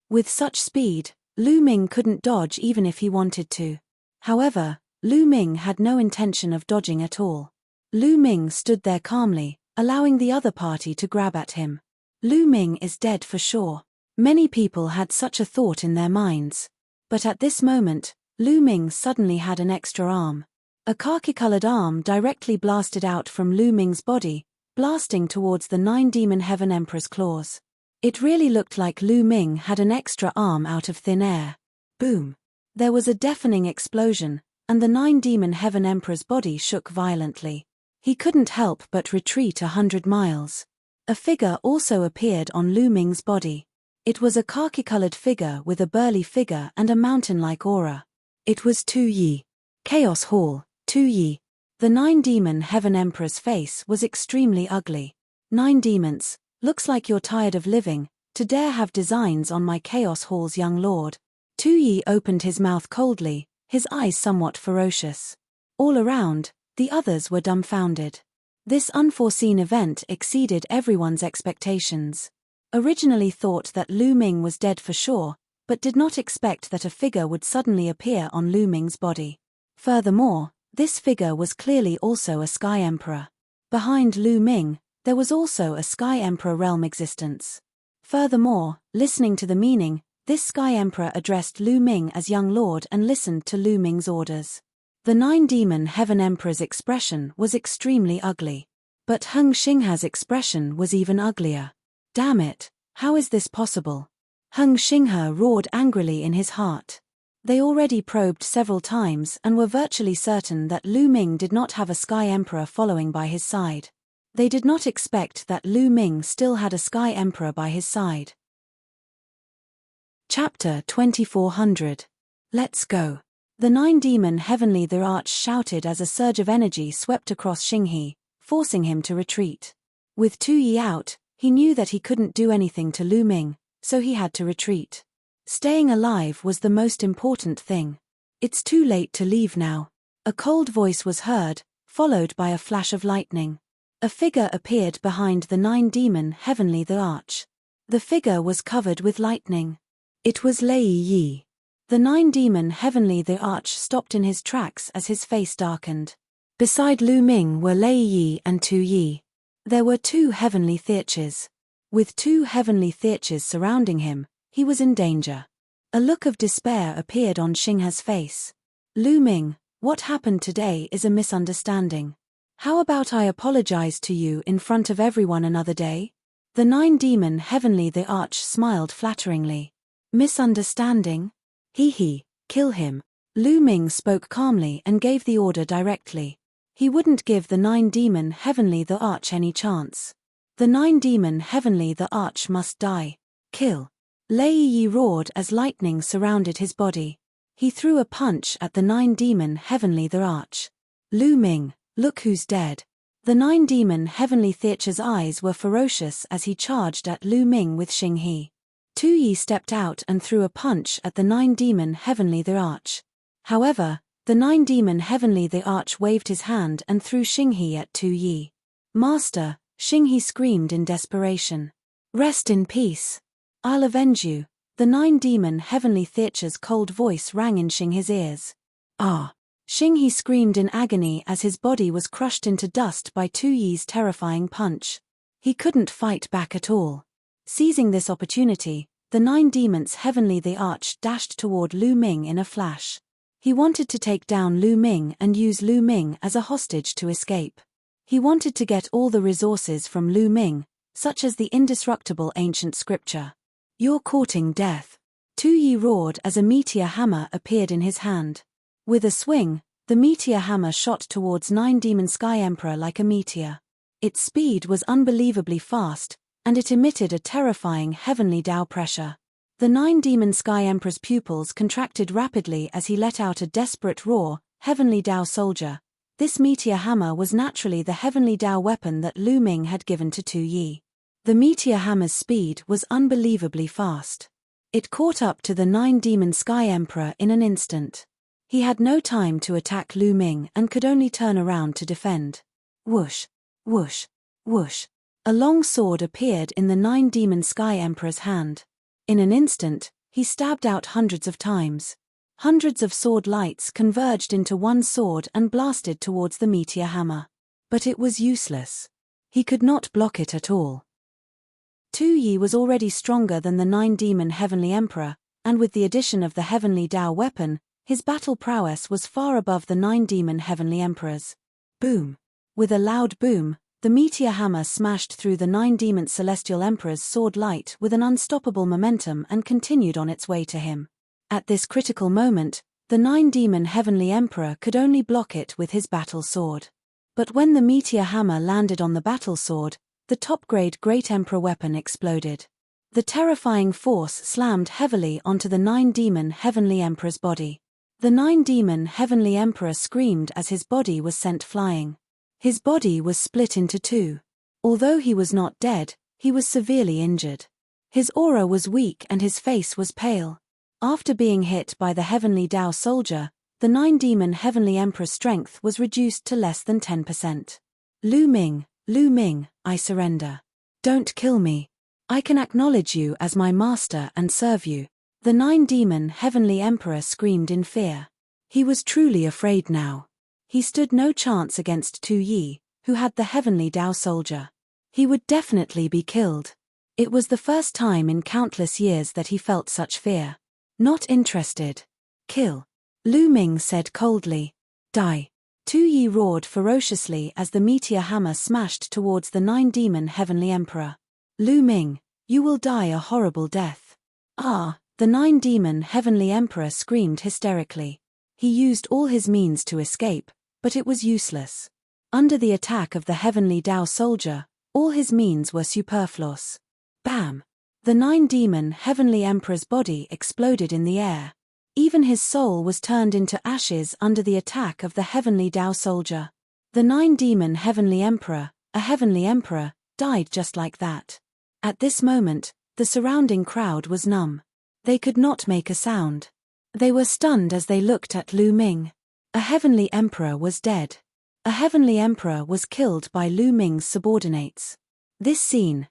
With such speed, Lu Ming couldn't dodge even if he wanted to. However, Lu Ming had no intention of dodging at all. Lu Ming stood there calmly, allowing the other party to grab at him. Lu Ming is dead for sure. Many people had such a thought in their minds. But at this moment, Lu Ming suddenly had an extra arm. A khaki-colored arm directly blasted out from Lu Ming's body, blasting towards the 9 Demon Heaven Emperor's claws. It really looked like Lu Ming had an extra arm out of thin air. Boom! There was a deafening explosion, and the 9 Demon Heaven Emperor's body shook violently. He couldn't help but retreat 100 miles. A figure also appeared on Lu Ming's body. It was a khaki-colored figure with a burly figure and a mountain-like aura. It was Tu Yi. Chaos Hall, Tu Yi. The 9 Demon Heaven Emperor's face was extremely ugly. 9 demons, looks like you're tired of living, to dare have designs on my Chaos Hall's young lord. Tu Yi opened his mouth coldly, his eyes somewhat ferocious. All around, the others were dumbfounded. This unforeseen event exceeded everyone's expectations. Originally thought that Lu Ming was dead for sure, but did not expect that a figure would suddenly appear on Lu Ming's body. Furthermore, this figure was clearly also a Sky Emperor. Behind Lu Ming, there was also a Sky Emperor realm existence. Furthermore, listening to the meaning, this Sky Emperor addressed Lu Ming as young lord and listened to Lu Ming's orders. The 9 Demon Heaven Emperor's expression was extremely ugly. But Heng Xingha's expression was even uglier. Damn it, how is this possible? Heng Xingha roared angrily in his heart. They already probed several times and were virtually certain that Lu Ming did not have a Sky Emperor following by his side. They did not expect that Lu Ming still had a Sky Emperor by his side. Chapter 2400. Let's go. The 9 Demon Heavenly the Arch shouted as a surge of energy swept across Xinghe, forcing him to retreat. With Tu Yi out, he knew that he couldn't do anything to Lu Ming, so he had to retreat. Staying alive was the most important thing. It's too late to leave now. A cold voice was heard, followed by a flash of lightning. A figure appeared behind the 9 Demon Heavenly the Arch. The figure was covered with lightning. It was Lei Yi. The 9 Demon Heavenly the Arch stopped in his tracks as his face darkened. Beside Lu Ming were Lei Yi and Tu Yi. There were 2 heavenly theaches. With 2 heavenly theaches surrounding him, he was in danger. A look of despair appeared on Xinghe's face. Lu Ming, what happened today is a misunderstanding. How about I apologize to you in front of everyone another day? The 9 Demon Heavenly the Arch smiled flatteringly. Misunderstanding? Hee, kill him. Lu Ming spoke calmly and gave the order directly. He wouldn't give the 9 Demon Heavenly the Arch any chance. The 9 Demon Heavenly the Arch must die. Kill. Lei Yi roared as lightning surrounded his body. He threw a punch at the 9 Demon Heavenly the Arch. Lu Ming, look who's dead. The 9 Demon Heavenly Theacher's eyes were ferocious as he charged at Lu Ming with Xinghe. Tu Yi stepped out and threw a punch at the nine-demon Heavenly the Arch. However, the nine-demon Heavenly the Arch waved his hand and threw Xinghe at Tu Yi. "Master," Xinghe screamed in desperation. "Rest in peace. I'll avenge you." The nine-demon Heavenly Theacher's cold voice rang in Xinghe's ears. "Ah!" Xinghe screamed in agony as his body was crushed into dust by Tu Yi's terrifying punch. He couldn't fight back at all. Seizing this opportunity, the nine demons Heavenly the Arch dashed toward Lu Ming in a flash. He wanted to take down Lu Ming and use Lu Ming as a hostage to escape. He wanted to get all the resources from Lu Ming, such as the indestructible ancient scripture. "You're courting death," Tu Yi roared as a meteor hammer appeared in his hand. With a swing, the meteor hammer shot towards Nine-Demon Sky Emperor like a meteor. Its speed was unbelievably fast, and it emitted a terrifying heavenly Tao pressure. The Nine-Demon Sky Emperor's pupils contracted rapidly as he let out a desperate roar, "Heavenly Tao soldier." This meteor hammer was naturally the heavenly Tao weapon that Lu Ming had given to Tu Yi. The meteor hammer's speed was unbelievably fast. It caught up to the Nine-Demon Sky Emperor in an instant. He had no time to attack Lu Ming and could only turn around to defend. Whoosh, whoosh, whoosh. A long sword appeared in the Nine-Demon Sky Emperor's hand. In an instant, he stabbed out hundreds of times. Hundreds of sword lights converged into one sword and blasted towards the meteor hammer. But it was useless. He could not block it at all. Tu Yi was already stronger than the Nine-Demon Heavenly Emperor, and with the addition of the Heavenly Tao weapon, his battle prowess was far above the Nine-Demon Heavenly Emperor's. Boom! With a loud boom, the meteor hammer smashed through the Nine-Demon Celestial Emperor's sword light with an unstoppable momentum and continued on its way to him. At this critical moment, the Nine-Demon Heavenly Emperor could only block it with his battle sword. But when the meteor hammer landed on the battle sword, the top-grade Great Emperor weapon exploded. The terrifying force slammed heavily onto the Nine-Demon Heavenly Emperor's body. The Nine-Demon Heavenly Emperor screamed as his body was sent flying. His body was split into two. Although he was not dead, he was severely injured. His aura was weak and his face was pale. After being hit by the Heavenly Tao soldier, the Nine-Demon Heavenly Emperor's strength was reduced to less than 10%. Lu Ming, I surrender. Don't kill me. I can acknowledge you as my master and serve you. The Nine-Demon Heavenly Emperor screamed in fear. He was truly afraid now. He stood no chance against Tu Yi, who had the Heavenly Tao soldier. He would definitely be killed. It was the first time in countless years that he felt such fear. Not interested. Kill. Lu Ming said coldly. Die. Tu Yi roared ferociously as the meteor hammer smashed towards the Nine-Demon Heavenly Emperor. Lu Ming, you will die a horrible death. Ah! The Nine-Demon Heavenly Emperor screamed hysterically. He used all his means to escape, but it was useless. Under the attack of the Heavenly Tao soldier, all his means were superfluous. Bam! The Nine-Demon Heavenly Emperor's body exploded in the air. Even his soul was turned into ashes under the attack of the Heavenly Tao soldier. The Nine-Demon Heavenly Emperor, a Heavenly Emperor, died just like that. At this moment, the surrounding crowd was numb. They could not make a sound. They were stunned as they looked at Lu Ming. A Heavenly Emperor was dead. A Heavenly Emperor was killed by Lu Ming's subordinates. This scene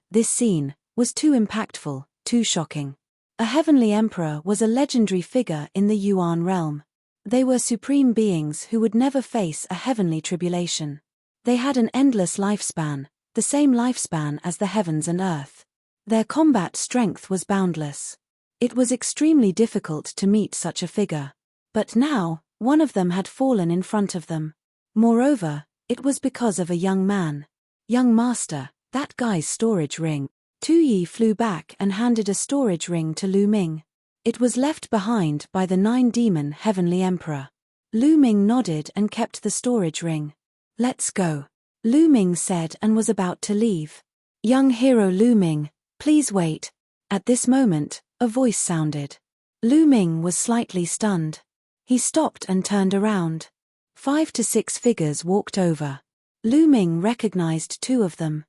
was too impactful, too shocking. A Heavenly Emperor was a legendary figure in the Yuan realm. They were supreme beings who would never face a heavenly tribulation. They had an endless lifespan, the same lifespan as the heavens and earth. Their combat strength was boundless. It was extremely difficult to meet such a figure. But now, one of them had fallen in front of them. Moreover, it was because of a young man. Young master, that guy's storage ring. Tu Yi flew back and handed a storage ring to Lu Ming. It was left behind by the Nine-Demon Heavenly Emperor. Lu Ming nodded and kept the storage ring. Let's go. Lu Ming said and was about to leave. Young hero Lu Ming, please wait. At this moment, a voice sounded. Lu Ming was slightly stunned. He stopped and turned around. 5 to 6 figures walked over. Lu Ming recognized 2 of them.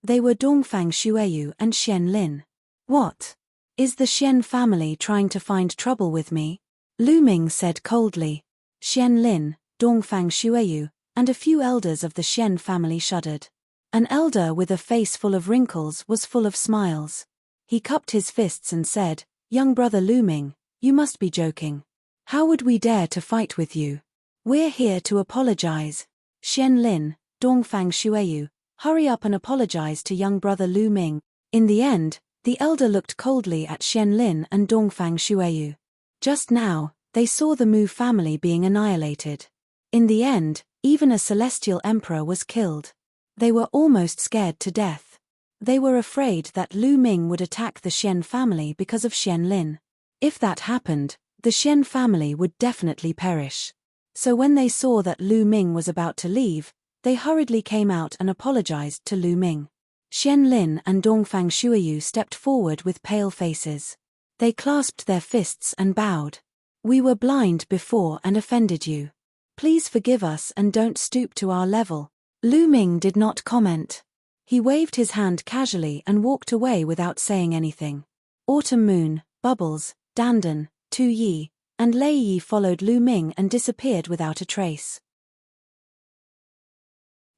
They were Dongfang Xueyu and Xian Lin. What? Is the Xian family trying to find trouble with me? Lu Ming said coldly. Xian Lin, Dongfang Xueyu, and a few elders of the Xian family shuddered. An elder with a face full of wrinkles was full of smiles. He cupped his fists and said, "Young brother Lu Ming, you must be joking. How would we dare to fight with you? We're here to apologize." Xian Lin, Dongfang Xueyu, hurry up and apologize to young brother Lu Ming. In the end, the elder looked coldly at Xian Lin and Dongfang Xueyu. Just now, they saw the Mu family being annihilated. In the end, even a celestial emperor was killed. They were almost scared to death. They were afraid that Lu Ming would attack the Xian family because of Xian Lin. If that happened, the Xian family would definitely perish. So when they saw that Lu Ming was about to leave, they hurriedly came out and apologized to Lu Ming. Xian Lin and Dongfang Xueyu stepped forward with pale faces. They clasped their fists and bowed. "We were blind before and offended you. Please forgive us and don't stoop to our level." Lu Ming did not comment. He waved his hand casually and walked away without saying anything. Autumn Moon, Bubbles, Dandan, Tu Yi, and Lei Yi followed Lu Ming and disappeared without a trace.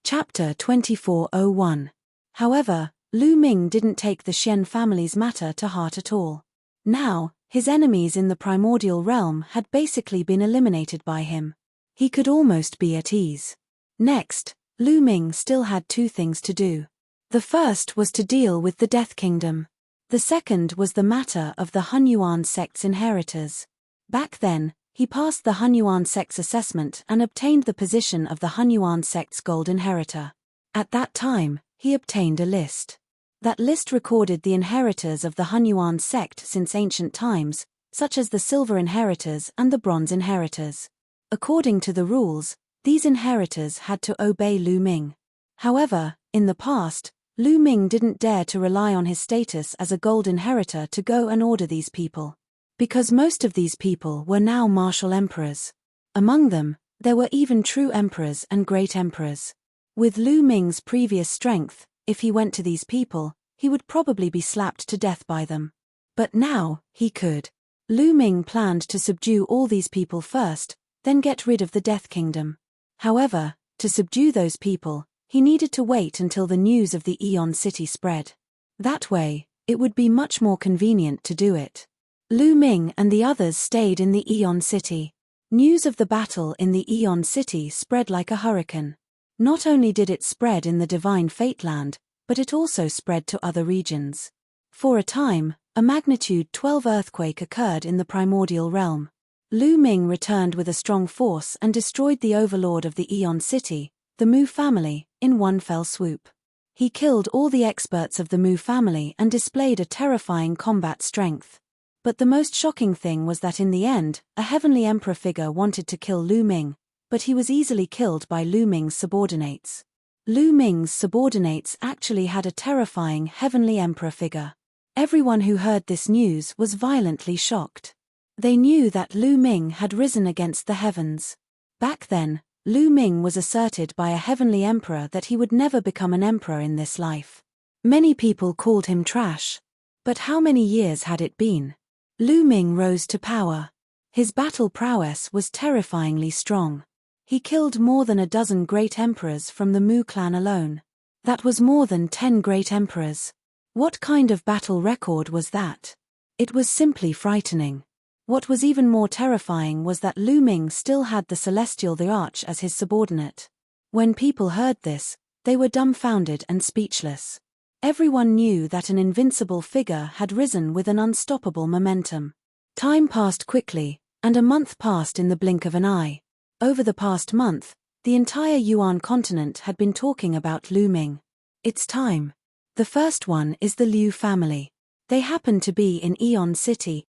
Chapter 2401. However, Lu Ming didn't take the Xian family's matter to heart at all. Now, his enemies in the primordial realm had basically been eliminated by him. He could almost be at ease. Next, Lu Ming still had two things to do. The first was to deal with the Death Kingdom. The second was the matter of the Hunyuan sect's inheritors. Back then, he passed the Hunyuan sect's assessment and obtained the position of the Hunyuan sect's gold inheritor. At that time, he obtained a list. That list recorded the inheritors of the Hunyuan sect since ancient times, such as the silver inheritors and the bronze inheritors. According to the rules, these inheritors had to obey Lu Ming. However, in the past, Lu Ming didn't dare to rely on his status as a gold inheritor to go and order these people. Because most of these people were now martial emperors. Among them, there were even true emperors and great emperors. With Lu Ming's previous strength, if he went to these people, he would probably be slapped to death by them. But now, he could. Lu Ming planned to subdue all these people first, then get rid of the Death Kingdom. However, to subdue those people, he needed to wait until the news of the Aeon City spread. That way, it would be much more convenient to do it. Lu Ming and the others stayed in the Aeon City. News of the battle in the Aeon City spread like a hurricane. Not only did it spread in the Divine Fateland, but it also spread to other regions. For a time, a magnitude 12 earthquake occurred in the primordial realm. Lu Ming returned with a strong force and destroyed the overlord of the Aeon City, the Mu family, in one fell swoop. He killed all the experts of the Mu family and displayed a terrifying combat strength. But the most shocking thing was that in the end, a heavenly emperor figure wanted to kill Lu Ming, but he was easily killed by Lu Ming's subordinates. Lu Ming's subordinates actually had a terrifying heavenly emperor figure. Everyone who heard this news was violently shocked. They knew that Lu Ming had risen against the heavens. Back then, Lu Ming was asserted by a heavenly emperor that he would never become an emperor in this life. Many people called him trash. But how many years had it been? Lu Ming rose to power. His battle prowess was terrifyingly strong. He killed more than a dozen great emperors from the Mu clan alone. That was more than 10 great emperors. What kind of battle record was that? It was simply frightening. What was even more terrifying was that Lu Ming still had the Celestial the Arch as his subordinate. When people heard this, they were dumbfounded and speechless. Everyone knew that an invincible figure had risen with an unstoppable momentum. Time passed quickly, and a month passed in the blink of an eye. Over the past month, the entire Yuan continent had been talking about Lu Ming. It's time. The first one is the Liu family. They happen to be in Aeon City.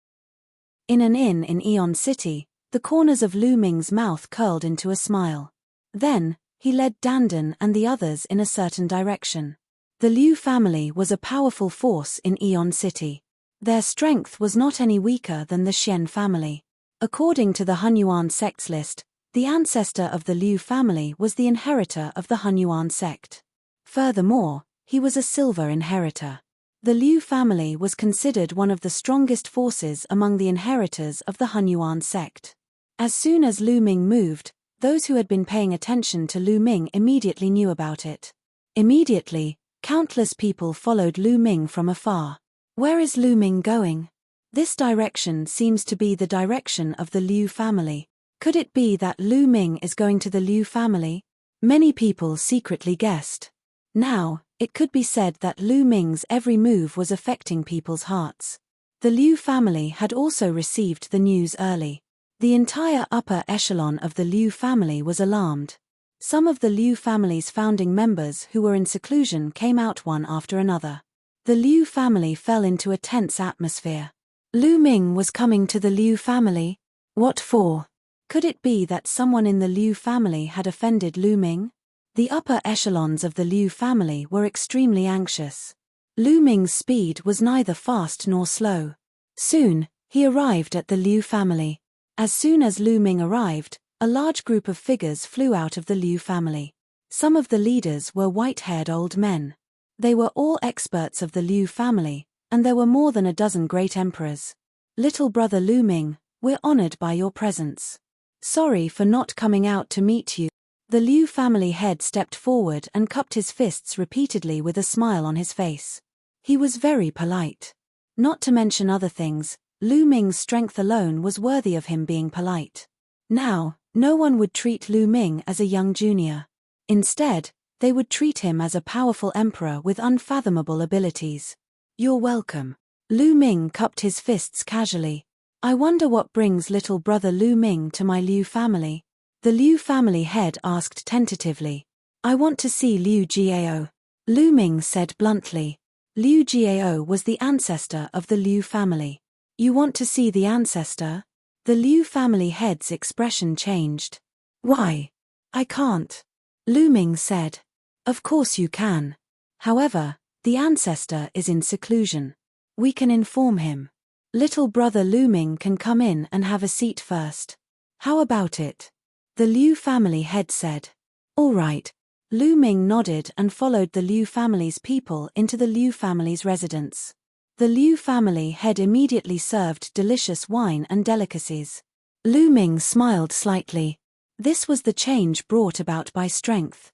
In an inn in Aeon City, the corners of Lu Ming's mouth curled into a smile. Then, he led Dandan and the others in a certain direction. The Liu family was a powerful force in Aeon City. Their strength was not any weaker than the Xian family. According to the Hunyuan sect's list, the ancestor of the Liu family was the inheritor of the Hunyuan sect. Furthermore, he was a silver inheritor. The Liu family was considered one of the strongest forces among the inheritors of the Hunyuan sect. As soon as Lu Ming moved, those who had been paying attention to Lu Ming immediately knew about it. Immediately, countless people followed Lu Ming from afar. Where is Lu Ming going? This direction seems to be the direction of the Liu family. Could it be that Lu Ming is going to the Liu family? Many people secretly guessed. Now, it could be said that Lu Ming's every move was affecting people's hearts. The Liu family had also received the news early. The entire upper echelon of the Liu family was alarmed. Some of the Liu family's founding members who were in seclusion came out one after another. The Liu family fell into a tense atmosphere. Lu Ming was coming to the Liu family? What for? Could it be that someone in the Liu family had offended Lu Ming? The upper echelons of the Liu family were extremely anxious. Lu Ming's speed was neither fast nor slow. Soon, he arrived at the Liu family. As soon as Lu Ming arrived, a large group of figures flew out of the Liu family. Some of the leaders were white-haired old men. They were all experts of the Liu family, and there were more than a dozen great emperors. Little brother Lu Ming, we're honored by your presence. Sorry for not coming out to meet you. The Liu family head stepped forward and cupped his fists repeatedly with a smile on his face. He was very polite. Not to mention other things, Lu Ming's strength alone was worthy of him being polite. Now, no one would treat Lu Ming as a young junior. Instead, they would treat him as a powerful emperor with unfathomable abilities. You're welcome. Lu Ming cupped his fists casually. I wonder what brings little brother Lu Ming to my Liu family. The Liu family head asked tentatively. I want to see Liu Jiao. Lu Ming said bluntly. Liu Jiao was the ancestor of the Liu family. You want to see the ancestor? The Liu family head's expression changed. Why? I can't. Lu Ming said. Of course you can. However, the ancestor is in seclusion. We can inform him. Little brother Lu Ming can come in and have a seat first. How about it? The Liu family head said. All right. Lu Ming nodded and followed the Liu family's people into the Liu family's residence. The Liu family head immediately served delicious wine and delicacies. Lu Ming smiled slightly. This was the change brought about by strength.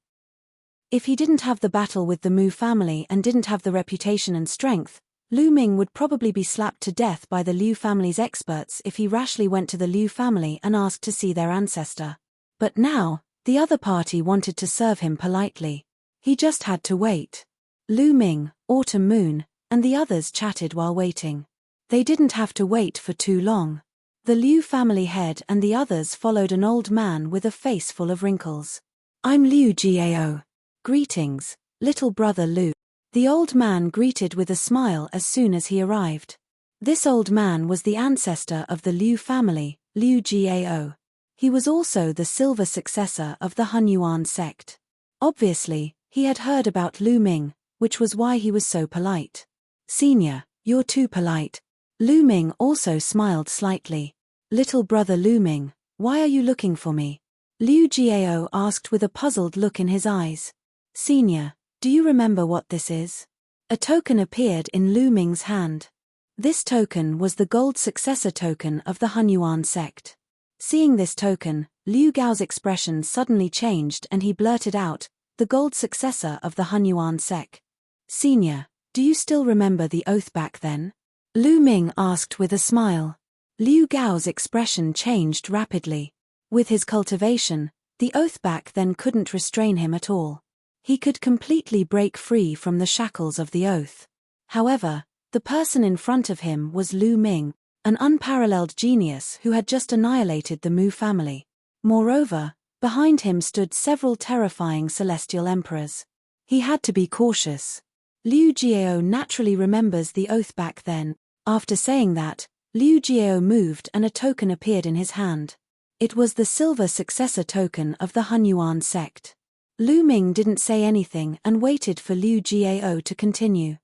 If he didn't have the battle with the Mu family and didn't have the reputation and strength, Lu Ming would probably be slapped to death by the Liu family's experts if he rashly went to the Liu family and asked to see their ancestor. But now, the other party wanted to serve him politely. He just had to wait. Lu Ming, Autumn Moon, and the others chatted while waiting. They didn't have to wait for too long. The Liu family head and the others followed an old man with a face full of wrinkles. I'm Liu Jiao. Greetings, little brother Lu. The old man greeted with a smile as soon as he arrived. This old man was the ancestor of the Liu family, Liu Jiao. He was also the silver successor of the Hunyuan sect. Obviously, he had heard about Lu Ming, which was why he was so polite. Senior, you're too polite. Lu Ming also smiled slightly. Little brother Lu Ming, why are you looking for me? Liu Jiao asked with a puzzled look in his eyes. Senior, do you remember what this is? A token appeared in Lu Ming's hand. This token was the gold successor token of the Hunyuan sect. Seeing this token, Liu Gao's expression suddenly changed and he blurted out, the gold successor of the Hunyuan sect. Senior, do you still remember the oath back then? Lu Ming asked with a smile. Liu Gao's expression changed rapidly. With his cultivation, the oath back then couldn't restrain him at all. He could completely break free from the shackles of the oath. However, the person in front of him was Lu Ming, an unparalleled genius who had just annihilated the Mu family. Moreover, behind him stood several terrifying celestial emperors. He had to be cautious. Liu Jiao naturally remembers the oath back then. After saying that, Liu Jiao moved and a token appeared in his hand. It was the silver successor token of the Hunyuan sect. Lu Ming didn't say anything and waited for Liu Jiao to continue.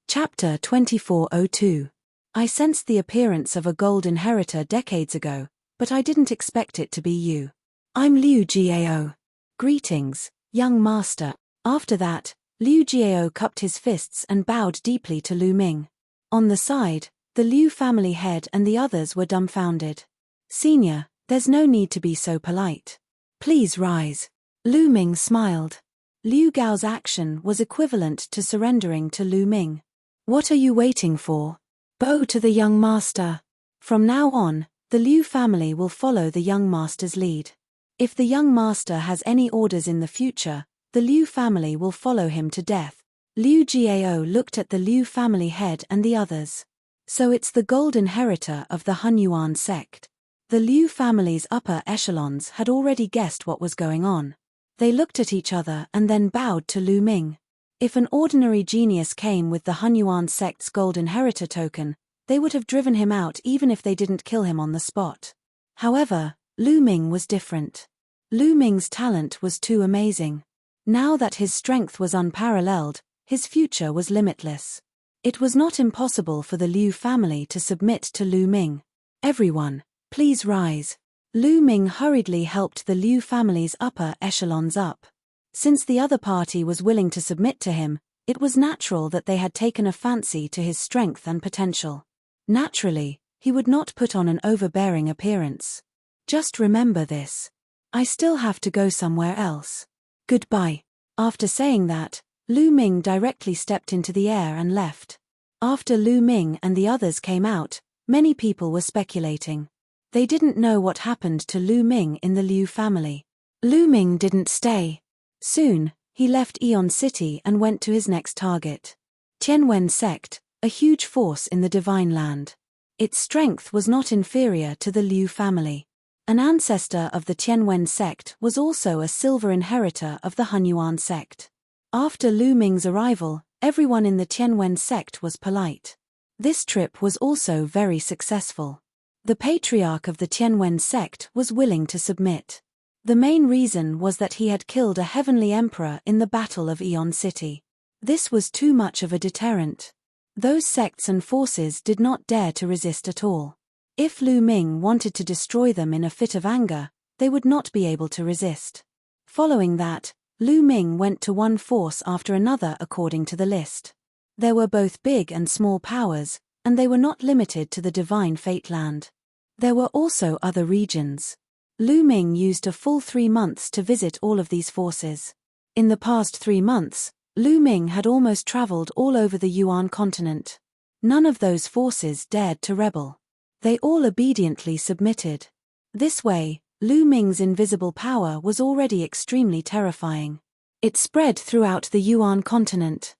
Chapter 2402. I sensed the appearance of a gold inheritor decades ago, but I didn't expect it to be you. I'm Liu Jiao. Greetings, young master. After that, Liu Jiao cupped his fists and bowed deeply to Lu Ming. On the side, the Liu family head and the others were dumbfounded. Senior, there's no need to be so polite. Please rise. Lu Ming smiled. Liu Gao's action was equivalent to surrendering to Lu Ming. What are you waiting for? Bow to the young master. From now on, the Liu family will follow the young master's lead. If the young master has any orders in the future, the Liu family will follow him to death. Liu Jiao looked at the Liu family head and the others. So it's the gold inheritor of the Hunyuan sect. The Liu family's upper echelons had already guessed what was going on. They looked at each other and then bowed to Lu Ming. If an ordinary genius came with the Hunyuan sect's gold inheritor token, they would have driven him out even if they didn't kill him on the spot. However, Lu Ming was different. Lu Ming's talent was too amazing. Now that his strength was unparalleled, his future was limitless. It was not impossible for the Liu family to submit to Lu Ming. Everyone, please rise. Lu Ming hurriedly helped the Liu family's upper echelons up. Since the other party was willing to submit to him, it was natural that they had taken a fancy to his strength and potential. Naturally, he would not put on an overbearing appearance. Just remember this. I still have to go somewhere else. Goodbye. After saying that, Lu Ming directly stepped into the air and left. After Lu Ming and the others came out, many people were speculating. They didn't know what happened to Lu Ming in the Liu family. Lu Ming didn't stay. Soon, he left Aeon City and went to his next target. Tianwen sect, a huge force in the Divine Land. Its strength was not inferior to the Liu family. An ancestor of the Tianwen sect was also a silver inheritor of the Hunyuan sect. After Lu Ming's arrival, everyone in the Tianwen sect was polite. This trip was also very successful. The patriarch of the Tianwen sect was willing to submit. The main reason was that he had killed a heavenly emperor in the Battle of Aeon City. This was too much of a deterrent. Those sects and forces did not dare to resist at all. If Lu Ming wanted to destroy them in a fit of anger, they would not be able to resist. Following that, Lu Ming went to one force after another according to the list. There were both big and small powers, and they were not limited to the Divine Fate Land. There were also other regions. Lu Ming used a full 3 months to visit all of these forces. In the past 3 months, Lu Ming had almost traveled all over the Yuan continent. None of those forces dared to rebel. They all obediently submitted. This way, Lu Ming's invisible power was already extremely terrifying. It spread throughout the Yuan continent.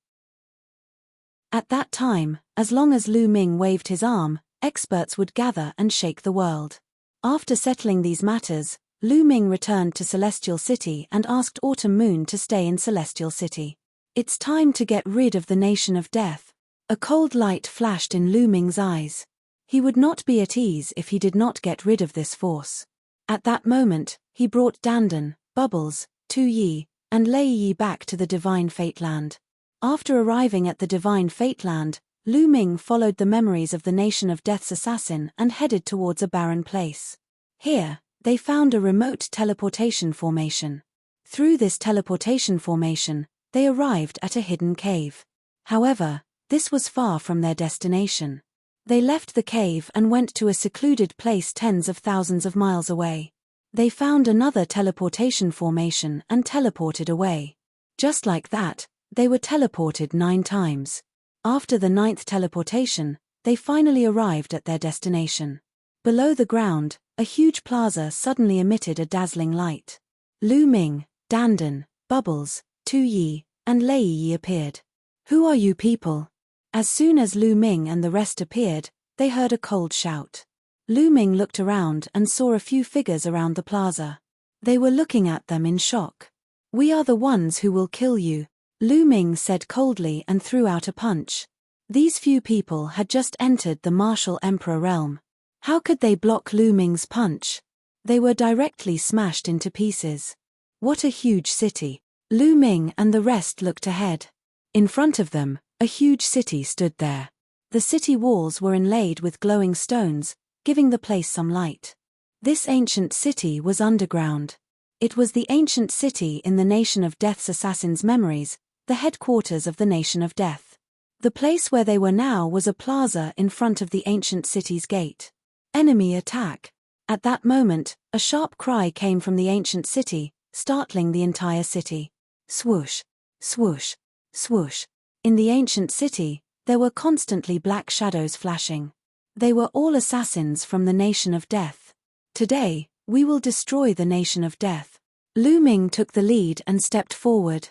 At that time, as long as Lu Ming waved his arm, experts would gather and shake the world. After settling these matters, Lu Ming returned to Celestial City and asked Autumn Moon to stay in Celestial City. It's time to get rid of the Nation of Death. A cold light flashed in Lu Ming's eyes. He would not be at ease if he did not get rid of this force. At that moment, he brought Dandan, Bubbles, Tu Yi, and Lei Yi back to the Divine Fate Land. After arriving at the Divine Fate Land, Lu Ming followed the memories of the Nation of Death's assassin and headed towards a barren place. Here, they found a remote teleportation formation. Through this teleportation formation, they arrived at a hidden cave. However, this was far from their destination. They left the cave and went to a secluded place tens of thousands of miles away. They found another teleportation formation and teleported away. Just like that, they were teleported 9 times. After the 9th teleportation, they finally arrived at their destination. Below the ground, a huge plaza suddenly emitted a dazzling light. Lu Ming, Dandan, Bubbles, Tu Yi, and Lei Yi appeared. Who are you people? As soon as Lu Ming and the rest appeared, they heard a cold shout. Lu Ming looked around and saw a few figures around the plaza. They were looking at them in shock. We are the ones who will kill you, Lu Ming said coldly and threw out a punch. These few people had just entered the martial emperor realm. How could they block Lu Ming's punch? They were directly smashed into pieces. What a huge city. Lu Ming and the rest looked ahead. In front of them, a huge city stood there. The city walls were inlaid with glowing stones, giving the place some light. This ancient city was underground. It was the ancient city in the Nation of Death's assassins' memories, the headquarters of the Nation of Death. The place where they were now was a plaza in front of the ancient city's gate. Enemy attack. At that moment, a sharp cry came from the ancient city, startling the entire city. Swoosh, swoosh, swoosh. In the ancient city, there were constantly black shadows flashing. They were all assassins from the Nation of Death. Today, we will destroy the Nation of Death. Lu Ming took the lead and stepped forward.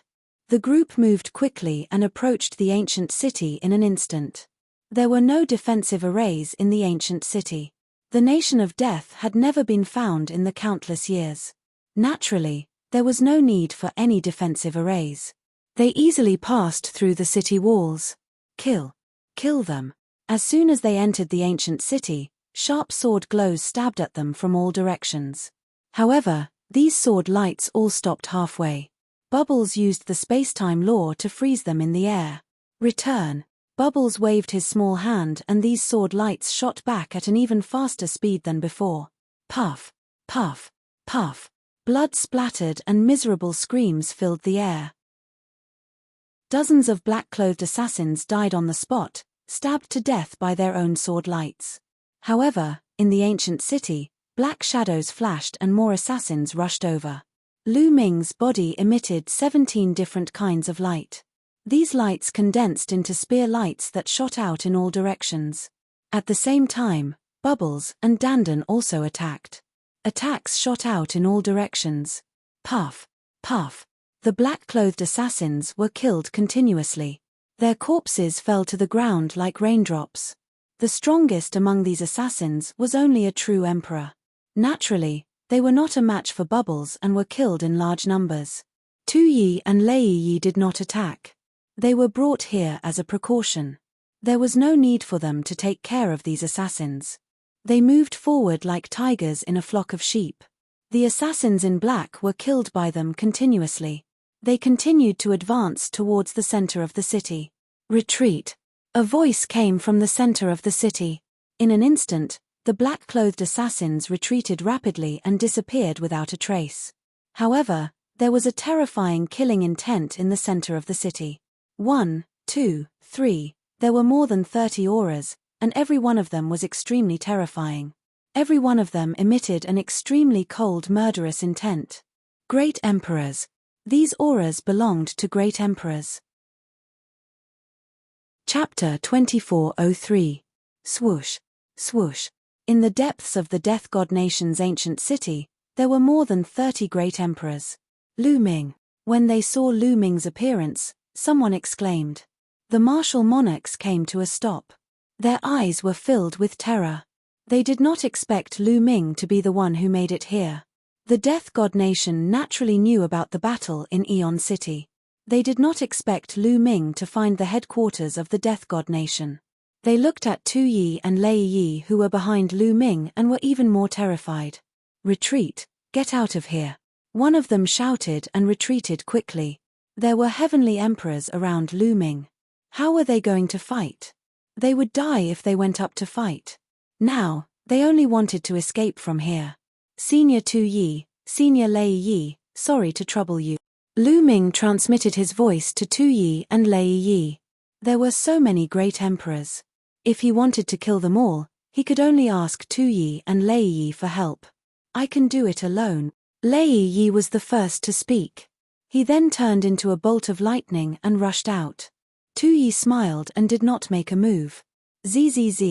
The group moved quickly and approached the ancient city in an instant. There were no defensive arrays in the ancient city. The Nation of Death had never been found in the countless years. Naturally, there was no need for any defensive arrays. They easily passed through the city walls. Kill. Kill them. As soon as they entered the ancient city, sharp sword glows stabbed at them from all directions. However, these sword lights all stopped halfway. Bubbles used the space-time law to freeze them in the air. Return. Bubbles waved his small hand and these sword lights shot back at an even faster speed than before. Puff, puff, puff. Blood splattered and miserable screams filled the air. Dozens of black-clothed assassins died on the spot, stabbed to death by their own sword lights. However, in the ancient city, black shadows flashed and more assassins rushed over. Lu Ming's body emitted 17 different kinds of light. These lights condensed into spear lights that shot out in all directions. At the same time, Bubbles and Dandan also attacked. Attacks shot out in all directions. Puff, puff. The black-clothed assassins were killed continuously. Their corpses fell to the ground like raindrops. The strongest among these assassins was only a true emperor. Naturally, they were not a match for Bubbles and were killed in large numbers. Tu Yi and Lei Yi did not attack. They were brought here as a precaution. There was no need for them to take care of these assassins. They moved forward like tigers in a flock of sheep. The assassins in black were killed by them continuously. They continued to advance towards the center of the city. Retreat. A voice came from the center of the city. In an instant, the black-clothed assassins retreated rapidly and disappeared without a trace. However, there was a terrifying killing intent in the center of the city. 1, 2, 3, there were more than 30 auras, and every one of them was extremely terrifying. Every one of them emitted an extremely cold murderous intent. Great emperors. These auras belonged to great emperors. Chapter 2403. Swoosh, swoosh. In the depths of the Death God Nation's ancient city, there were more than 30 great emperors. Lu Ming. When they saw Lu Ming's appearance, someone exclaimed. The martial monarchs came to a stop. Their eyes were filled with terror. They did not expect Lu Ming to be the one who made it here. The Death God Nation naturally knew about the battle in Aeon City. They did not expect Lu Ming to find the headquarters of the Death God Nation. They looked at Tu Yi and Lei Yi who were behind Lu Ming and were even more terrified. Retreat, get out of here. One of them shouted and retreated quickly. There were heavenly emperors around Lu Ming. How were they going to fight? They would die if they went up to fight. Now, they only wanted to escape from here. Senior Tu Yi, Senior Lei Yi, sorry to trouble you. Lu Ming transmitted his voice to Tu Yi and Lei Yi. There were so many great emperors. If he wanted to kill them all, he could only ask Tu Yi and Lei Yi for help. I can do it alone. Lei Yi was the first to speak. He then turned into a bolt of lightning and rushed out. Tu Yi smiled and did not make a move. Zzz.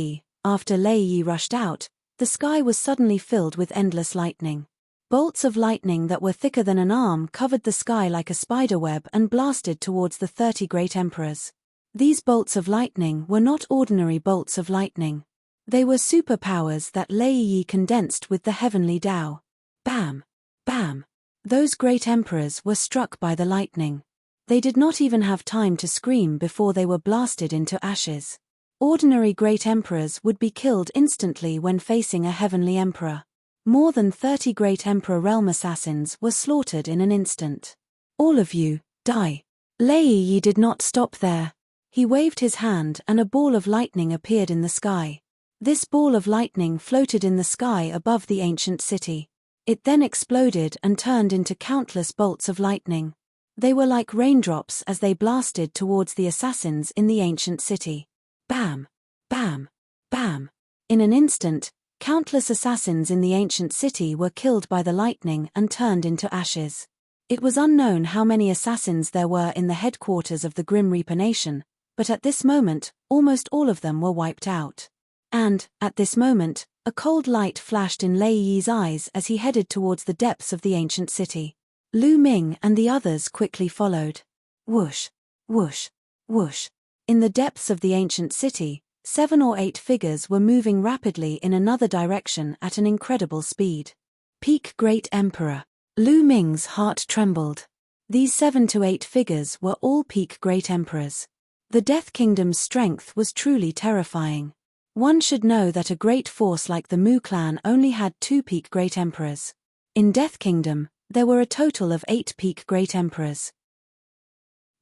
After Lei Yi rushed out, the sky was suddenly filled with endless lightning. Bolts of lightning that were thicker than an arm covered the sky like a spiderweb and blasted towards the 30 great emperors. These bolts of lightning were not ordinary bolts of lightning. They were superpowers that Lei Yi condensed with the heavenly Tao. Bam! Bam! Those great emperors were struck by the lightning. They did not even have time to scream before they were blasted into ashes. Ordinary great emperors would be killed instantly when facing a heavenly emperor. More than 30 great emperor realm assassins were slaughtered in an instant. All of you, die. Lei Yi did not stop there. He waved his hand and a ball of lightning appeared in the sky. This ball of lightning floated in the sky above the ancient city. It then exploded and turned into countless bolts of lightning. They were like raindrops as they blasted towards the assassins in the ancient city. Bam! Bam! Bam! In an instant, countless assassins in the ancient city were killed by the lightning and turned into ashes. It was unknown how many assassins there were in the headquarters of the Grim Reaper Nation, but at this moment, almost all of them were wiped out. And, at this moment, a cold light flashed in Lei Yi's eyes as he headed towards the depths of the ancient city. Lu Ming and the others quickly followed. Whoosh! Whoosh! Whoosh! In the depths of the ancient city, 7 or 8 figures were moving rapidly in another direction at an incredible speed. Peak Great Emperor. Lu Ming's heart trembled. These 7 to 8 figures were all Peak Great Emperors. The Death Kingdom's strength was truly terrifying. One should know that a great force like the Mu clan only had 2 Peak Great Emperors. In Death Kingdom, there were a total of 8 Peak Great Emperors.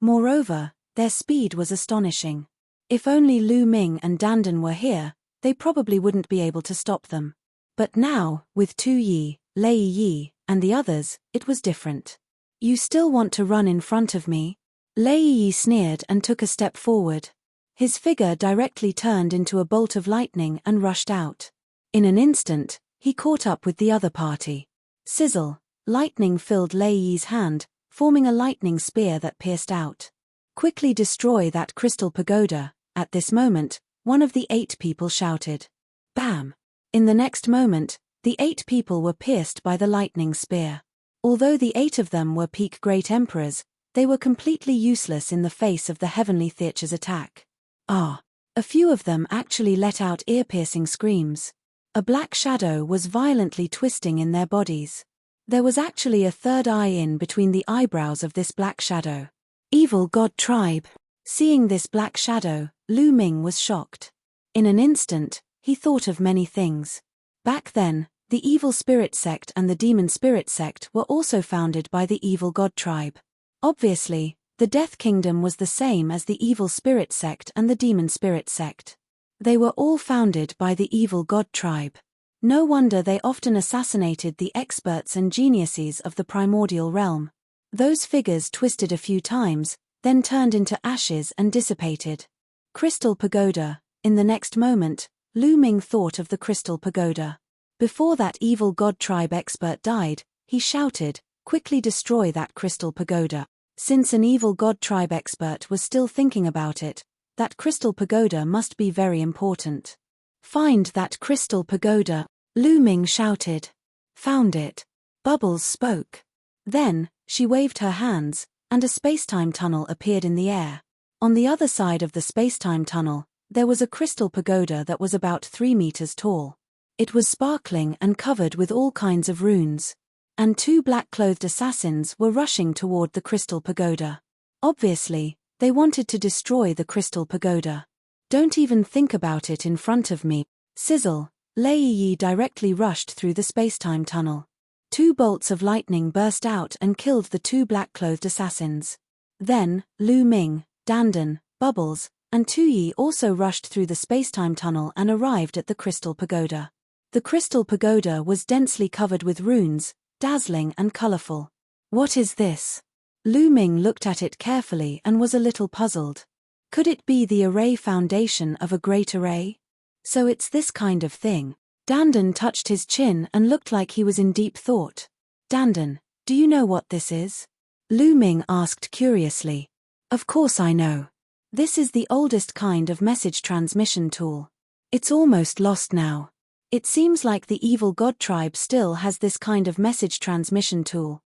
Moreover, their speed was astonishing. If only Lu Ming and Dandan were here, they probably wouldn't be able to stop them. But now, with Tu Yi, Lei Yi, and the others, it was different. You still want to run in front of me? Lei Yi sneered and took a step forward. His figure directly turned into a bolt of lightning and rushed out. In an instant, he caught up with the other party. Sizzle! Lightning filled Lei Yi's hand, forming a lightning spear that pierced out. Quickly destroy that crystal pagoda. At this moment, one of the 8 people shouted. Bam! In the next moment, the 8 people were pierced by the lightning spear. Although the 8 of them were Peak Great Emperors, they were completely useless in the face of the Heavenly Theater's attack. Ah! A few of them actually let out ear-piercing screams. A black shadow was violently twisting in their bodies. There was actually a third eye in between the eyebrows of this black shadow. Evil God Tribe. Seeing this black shadow, Lu Ming was shocked. In an instant, he thought of many things. Back then, the Evil Spirit Sect and the Demon Spirit Sect were also founded by the Evil God Tribe. Obviously, the Death Kingdom was the same as the Evil Spirit Sect and the Demon Spirit Sect. They were all founded by the Evil God Tribe. No wonder they often assassinated the experts and geniuses of the primordial realm. Those figures twisted a few times, then turned into ashes and dissipated. Crystal Pagoda. In the next moment, Lu Ming thought of the Crystal Pagoda. Before that Evil God Tribe expert died, he shouted, quickly destroy that Crystal Pagoda. Since an Evil God Tribe expert was still thinking about it, that Crystal Pagoda must be very important. Find that Crystal Pagoda, Lu Ming shouted. Found it. Bubbles spoke. Then, she waved her hands, and a space-time tunnel appeared in the air. On the other side of the space-time tunnel, there was a crystal pagoda that was about 3 meters tall. It was sparkling and covered with all kinds of runes. And 2 black-clothed assassins were rushing toward the crystal pagoda. Obviously, they wanted to destroy the crystal pagoda. Don't even think about it in front of me. Sizzle! Lei Yi directly rushed through the space-time tunnel. 2 bolts of lightning burst out and killed the 2 black-clothed assassins. Then, Lu Ming, Dandan, Bubbles, and Tu Yi also rushed through the space-time tunnel and arrived at the crystal pagoda. The crystal pagoda was densely covered with runes, dazzling and colorful. What is this? Lu Ming looked at it carefully and was a little puzzled. Could it be the array foundation of a great array? So it's this kind of thing. Dandan touched his chin and looked like he was in deep thought. Dandan, do you know what this is? Lu Ming asked curiously. Of course I know. This is the oldest kind of message transmission tool. It's almost lost now. It seems like the Evil God Tribe still has this kind of message transmission tool.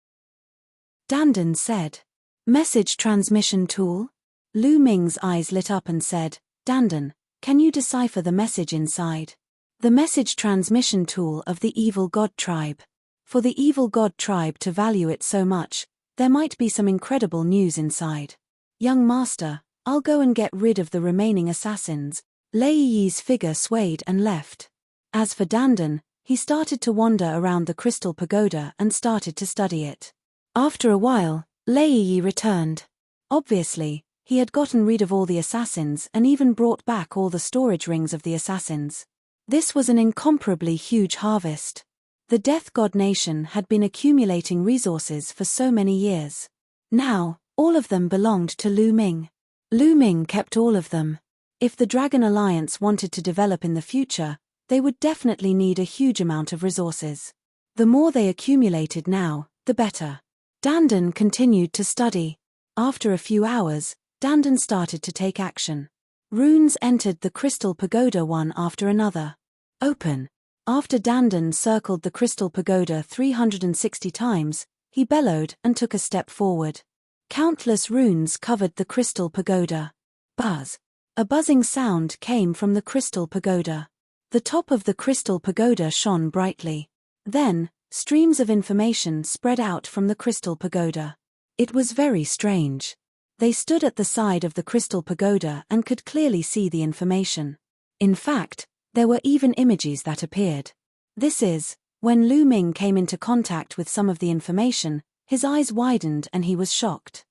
Dandan said. Message transmission tool? Lu Ming's eyes lit up and said, Dandan, can you decipher the message inside? The message transmission tool of the Evil God Tribe. For the Evil God Tribe to value it so much, there might be some incredible news inside. Young master, I'll go and get rid of the remaining assassins. Lei Yi's figure swayed and left. As for Dandan, he started to wander around the crystal pagoda and started to study it. After a while, Lei Yi returned. Obviously, he had gotten rid of all the assassins and even brought back all the storage rings of the assassins. This was an incomparably huge harvest. The Death God Nation had been accumulating resources for so many years. Now, all of them belonged to Lu Ming. Lu Ming kept all of them. If the Dragon Alliance wanted to develop in the future, they would definitely need a huge amount of resources. The more they accumulated now, the better. Dandan continued to study. After a few hours, Dandan started to take action. Runes entered the crystal pagoda one after another. Open. After Dandan circled the crystal pagoda 360 times, he bellowed and took a step forward. Countless runes covered the crystal pagoda. Buzz. A buzzing sound came from the crystal pagoda. The top of the crystal pagoda shone brightly. Then, streams of information spread out from the crystal pagoda. It was very strange. They stood at the side of the crystal pagoda and could clearly see the information. In fact, there were even images that appeared. This is, when Lu Ming came into contact with some of the information, his eyes widened and he was shocked.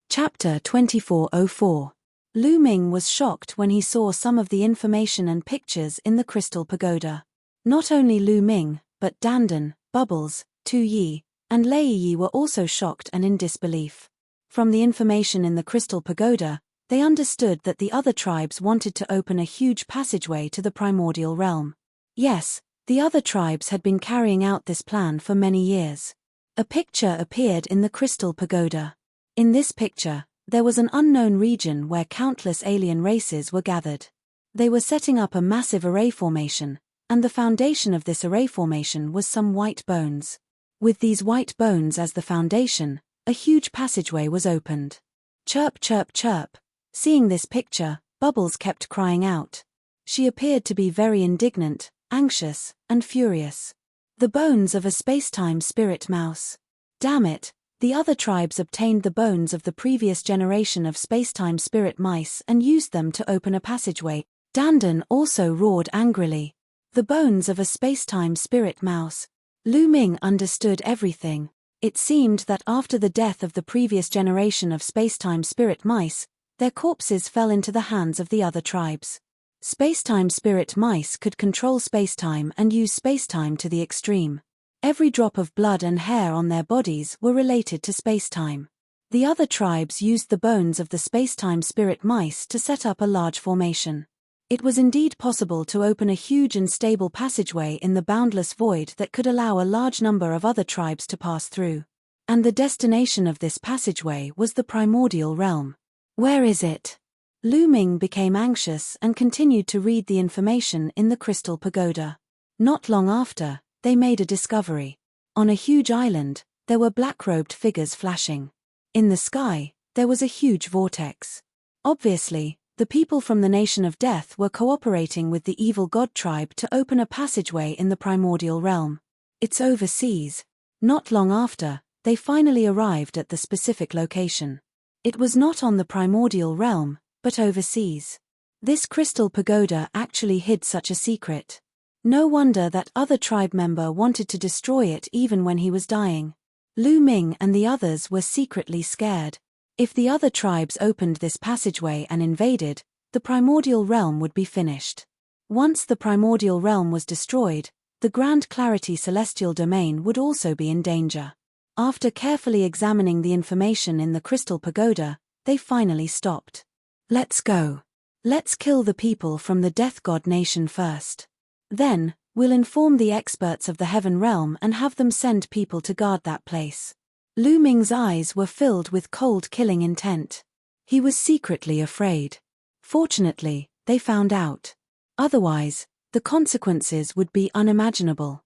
Chapter 2404. Lu Ming was shocked when he saw some of the information and pictures in the crystal pagoda. Not only Lu Ming, but Dandan, Bubbles, Tu Yi, and Lei Yi were also shocked and in disbelief. From the information in the crystal pagoda, they understood that the other tribes wanted to open a huge passageway to the primordial realm. Yes, the other tribes had been carrying out this plan for many years. A picture appeared in the crystal pagoda. In this picture, there was an unknown region where countless alien races were gathered. They were setting up a massive array formation, and the foundation of this array formation was some white bones. With these white bones as the foundation, a huge passageway was opened. Chirp, chirp, chirp. Seeing this picture, Bubbles kept crying out. She appeared to be very indignant, anxious, and furious. The bones of a space-time spirit mouse. Damn it, the other tribes obtained the bones of the previous generation of space-time spirit mice and used them to open a passageway. Dandan also roared angrily. The bones of a space-time spirit mouse. Lu Ming understood everything. It seemed that after the death of the previous generation of space-time spirit mice, their corpses fell into the hands of the other tribes. Space-time spirit mice could control space-time and use space-time to the extreme. Every drop of blood and hair on their bodies were related to space-time. The other tribes used the bones of the space-time spirit mice to set up a large formation. It was indeed possible to open a huge and stable passageway in the boundless void that could allow a large number of other tribes to pass through. And the destination of this passageway was the primordial realm. Where is it? Lu Ming became anxious and continued to read the information in the crystal pagoda. Not long after, they made a discovery. On a huge island, there were black-robed figures flashing. In the sky, there was a huge vortex. Obviously, the people from the Nation of Death were cooperating with the evil god tribe to open a passageway in the primordial realm. It's overseas. Not long after, they finally arrived at the specific location. It was not on the primordial realm, but overseas. This crystal pagoda actually hid such a secret. No wonder that other tribe member wanted to destroy it even when he was dying. Lu Ming and the others were secretly scared. If the other tribes opened this passageway and invaded, the primordial realm would be finished. Once the primordial realm was destroyed, the Grand Clarity Celestial Domain would also be in danger. After carefully examining the information in the crystal pagoda, they finally stopped. Let's go. Let's kill the people from the Death God Nation first. Then, we'll inform the experts of the Heaven Realm and have them send people to guard that place. Lu Ming's eyes were filled with cold killing intent. He was secretly afraid. Fortunately, they found out. Otherwise, the consequences would be unimaginable.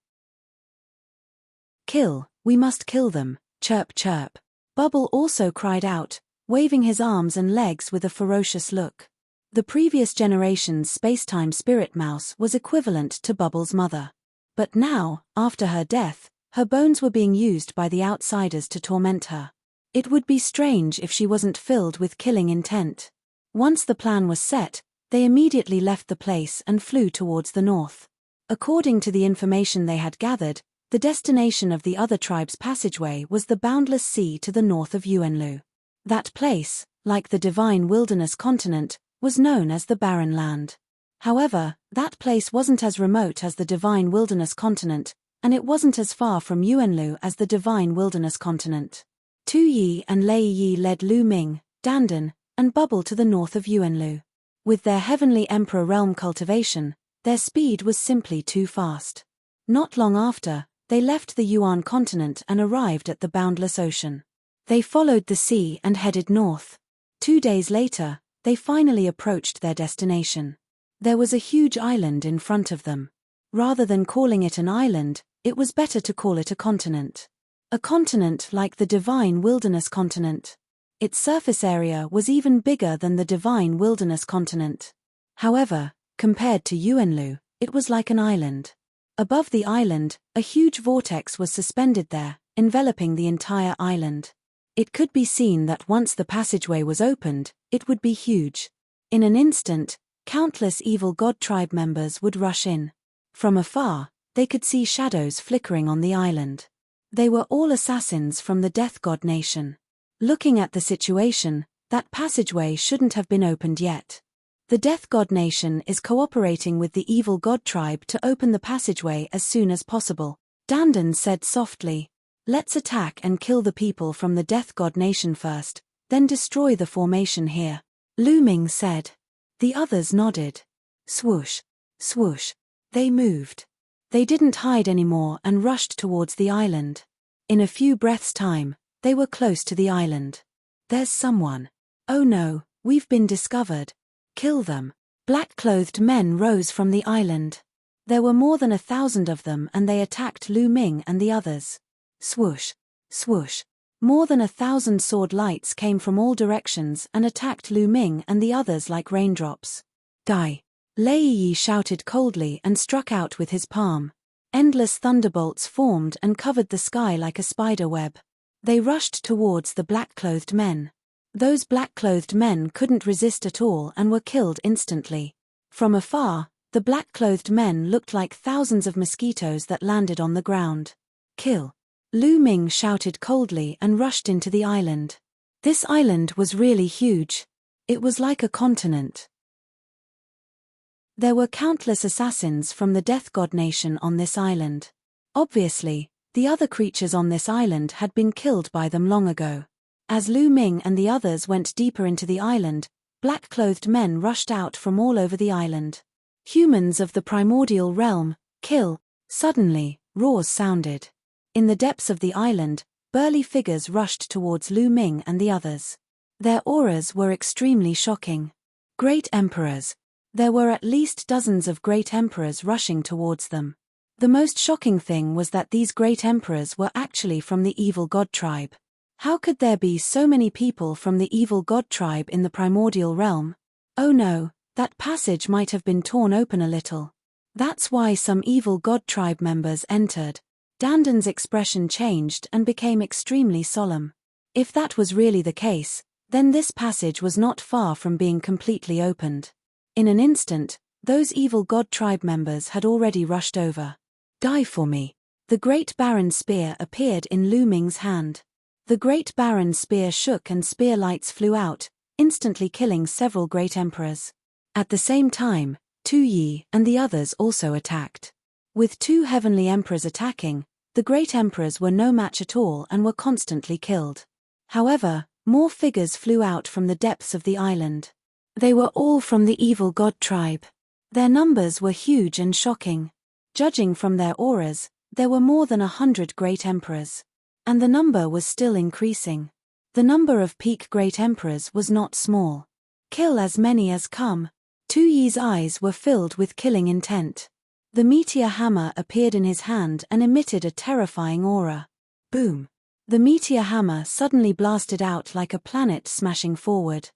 Kill, we must kill them, chirp chirp. Bubble also cried out, waving his arms and legs with a ferocious look. The previous generation's space-time spirit mouse was equivalent to Bubble's mother. But now, after her death, her bones were being used by the outsiders to torment her. It would be strange if she wasn't filled with killing intent. Once the plan was set, they immediately left the place and flew towards the north. According to the information they had gathered, the destination of the other tribe's passageway was the boundless sea to the north of Yuanlu. That place, like the divine wilderness continent, was known as the Barren Land. However, that place wasn't as remote as the divine wilderness continent, and it wasn't as far from Yuanlu as the divine wilderness continent. Tu Yi and Lei Yi led Lu Ming, Dandan, and Bubble to the north of Yuanlu. With their heavenly emperor realm cultivation, their speed was simply too fast. Not long after, they left the Yuan continent and arrived at the boundless ocean. They followed the sea and headed north. 2 days later, they finally approached their destination. There was a huge island in front of them. Rather than calling it an island, it was better to call it a continent. A continent like the divine wilderness continent. Its surface area was even bigger than the divine wilderness continent. However, compared to Yuanlu, it was like an island. Above the island, a huge vortex was suspended there, enveloping the entire island. It could be seen that once the passageway was opened, it would be huge. In an instant, countless evil god tribe members would rush in. From afar, they could see shadows flickering on the island. They were all assassins from the Death God Nation. Looking at the situation, that passageway shouldn't have been opened yet. The Death God Nation is cooperating with the evil god tribe to open the passageway as soon as possible, Dandan said softly. Let's attack and kill the people from the Death God Nation first, then destroy the formation here, Lu Ming said. The others nodded. Swoosh, swoosh. They moved. They didn't hide anymore and rushed towards the island. In a few breaths' time, they were close to the island. There's someone. Oh no, we've been discovered. Kill them. Black-clothed men rose from the island. There were more than 1,000 of them and they attacked Lu Ming and the others. Swoosh, swoosh. More than 1,000 sword lights came from all directions and attacked Lu Ming and the others like raindrops. Die. Lei Yi shouted coldly and struck out with his palm. Endless thunderbolts formed and covered the sky like a spider web. They rushed towards the black-clothed men. Those black-clothed men couldn't resist at all and were killed instantly. From afar, the black-clothed men looked like thousands of mosquitoes that landed on the ground. Kill. Lu Ming shouted coldly and rushed into the island. This island was really huge. It was like a continent. There were countless assassins from the Death God Nation on this island. Obviously, the other creatures on this island had been killed by them long ago. As Lu Ming and the others went deeper into the island, black-clothed men rushed out from all over the island. Humans of the primordial realm, kill. Suddenly, roars sounded. In the depths of the island, burly figures rushed towards Lu Ming and the others. Their auras were extremely shocking. Great emperors. There were at least dozens of great emperors rushing towards them. The most shocking thing was that these great emperors were actually from the evil god tribe. How could there be so many people from the evil god tribe in the primordial realm? Oh no, that passage might have been torn open a little. That's why some evil god tribe members entered. Dandan's expression changed and became extremely solemn. If that was really the case, then this passage was not far from being completely opened. In an instant, those evil god tribe members had already rushed over. Die for me. The Great Baron's spear appeared in Lu Ming's hand. The Great Baron's spear shook and spear lights flew out, instantly killing several great emperors. At the same time, Tu Yi and the others also attacked. With 2 heavenly emperors attacking, the great emperors were no match at all and were constantly killed. However, more figures flew out from the depths of the island. They were all from the evil god tribe. Their numbers were huge and shocking. Judging from their auras, there were more than 100 great emperors. And the number was still increasing. The number of peak great emperors was not small. Kill as many as come. Tu Yi's eyes were filled with killing intent. The meteor hammer appeared in his hand and emitted a terrifying aura. Boom! The meteor hammer suddenly blasted out like a planet smashing forward.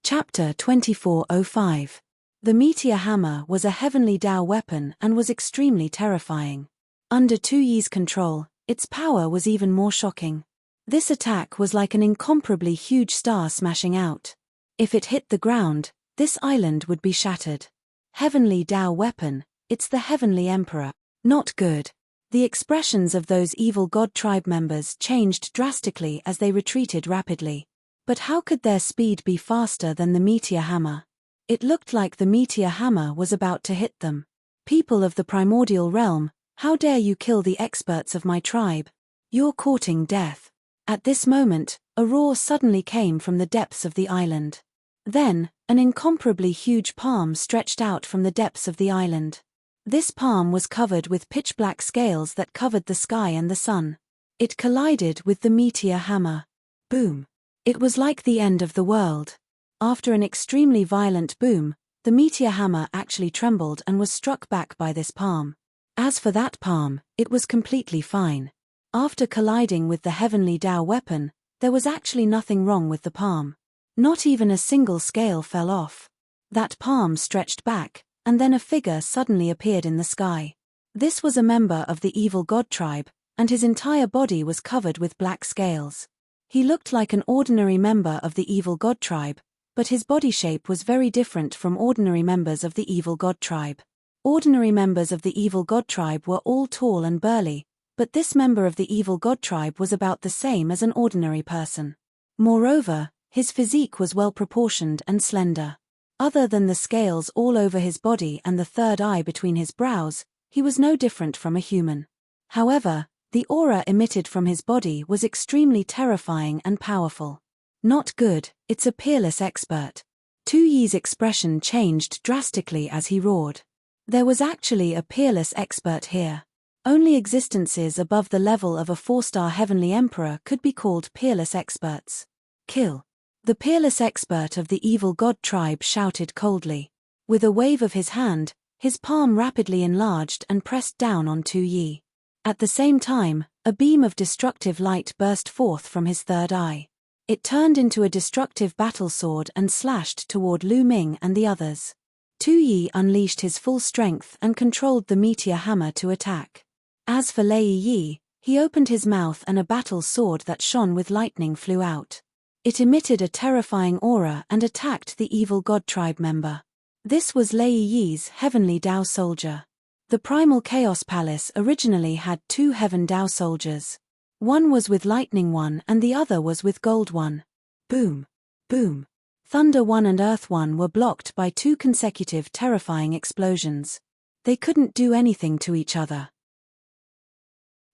Chapter 2405. The meteor hammer was a heavenly Dao weapon and was extremely terrifying. Under Tu Yi's control, its power was even more shocking. This attack was like an incomparably huge star smashing out. If it hit the ground, this island would be shattered. Heavenly Dao weapon, it's the heavenly emperor. Not good. The expressions of those evil god tribe members changed drastically as they retreated rapidly. But how could their speed be faster than the meteor hammer? It looked like the meteor hammer was about to hit them. People of the primordial realm, how dare you kill the experts of my tribe? You're courting death. At this moment, a roar suddenly came from the depths of the island. Then, an incomparably huge palm stretched out from the depths of the island. This palm was covered with pitch-black scales that covered the sky and the sun. It collided with the meteor hammer. Boom! It was like the end of the world. After an extremely violent boom, the meteor hammer actually trembled and was struck back by this palm. As for that palm, it was completely fine. After colliding with the heavenly Tao weapon, there was actually nothing wrong with the palm. Not even a single scale fell off. That palm stretched back, and then a figure suddenly appeared in the sky. This was a member of the evil god tribe, and his entire body was covered with black scales. He looked like an ordinary member of the evil god tribe, but his body shape was very different from ordinary members of the evil god tribe. Ordinary members of the evil god tribe were all tall and burly, but this member of the evil god tribe was about the same as an ordinary person. Moreover, his physique was well proportioned and slender. Other than the scales all over his body and the third eye between his brows, he was no different from a human. However, the aura emitted from his body was extremely terrifying and powerful. Not good, it's a peerless expert. Tu Yi's expression changed drastically as he roared. There was actually a peerless expert here. Only existences above the level of a 4-star heavenly emperor could be called peerless experts. Kill. The peerless expert of the evil god tribe shouted coldly. With a wave of his hand, his palm rapidly enlarged and pressed down on Tu Yi. At the same time, a beam of destructive light burst forth from his third eye. It turned into a destructive battle sword and slashed toward Lu Ming and the others. Tu Yi unleashed his full strength and controlled the meteor hammer to attack. As for Lei Yi, he opened his mouth and a battle sword that shone with lightning flew out. It emitted a terrifying aura and attacked the evil god tribe member. This was Lei Yi's heavenly Tao soldier. The Primal Chaos Palace originally had 2 Heaven Tao soldiers. One was with Lightning One and the other was with Gold One. Boom! Boom! Thunder One and Earth One were blocked by 2 consecutive terrifying explosions. They couldn't do anything to each other.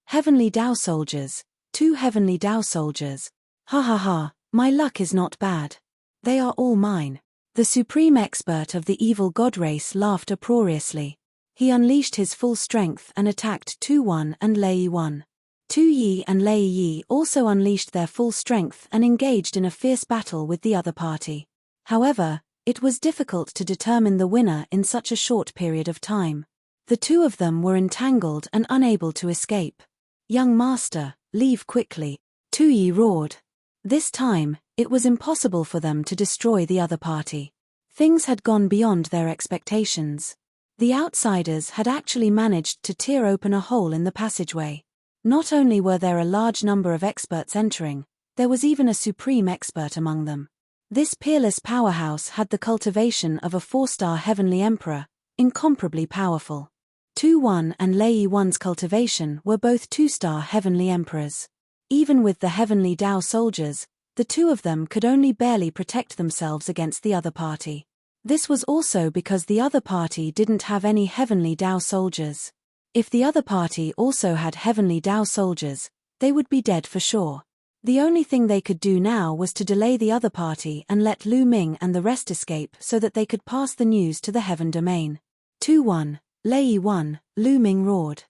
Heavenly Tao soldiers, 2 Heavenly Tao soldiers. Ha ha ha, my luck is not bad. They are all mine. The supreme expert of the evil god race laughed uproariously. He unleashed his full strength and attacked Tu One and Lei One. Tu Yi and Lei Yi also unleashed their full strength and engaged in a fierce battle with the other party. However, it was difficult to determine the winner in such a short period of time. The 2 of them were entangled and unable to escape. Young master, leave quickly, Tu Yi roared. This time, it was impossible for them to destroy the other party. Things had gone beyond their expectations. The outsiders had actually managed to tear open a hole in the passageway. Not only were there a large number of experts entering, there was even a supreme expert among them. This peerless powerhouse had the cultivation of a 4-star heavenly emperor, incomparably powerful. Tu One and Lei One's cultivation were both 2-star heavenly emperors. Even with the heavenly Tao soldiers, the 2 of them could only barely protect themselves against the other party. This was also because the other party didn't have any heavenly Tao soldiers. If the other party also had heavenly Tao soldiers, they would be dead for sure. The only thing they could do now was to delay the other party and let Lu Ming and the rest escape so that they could pass the news to the heaven domain. Tu One, Lei One, Lu Ming roared.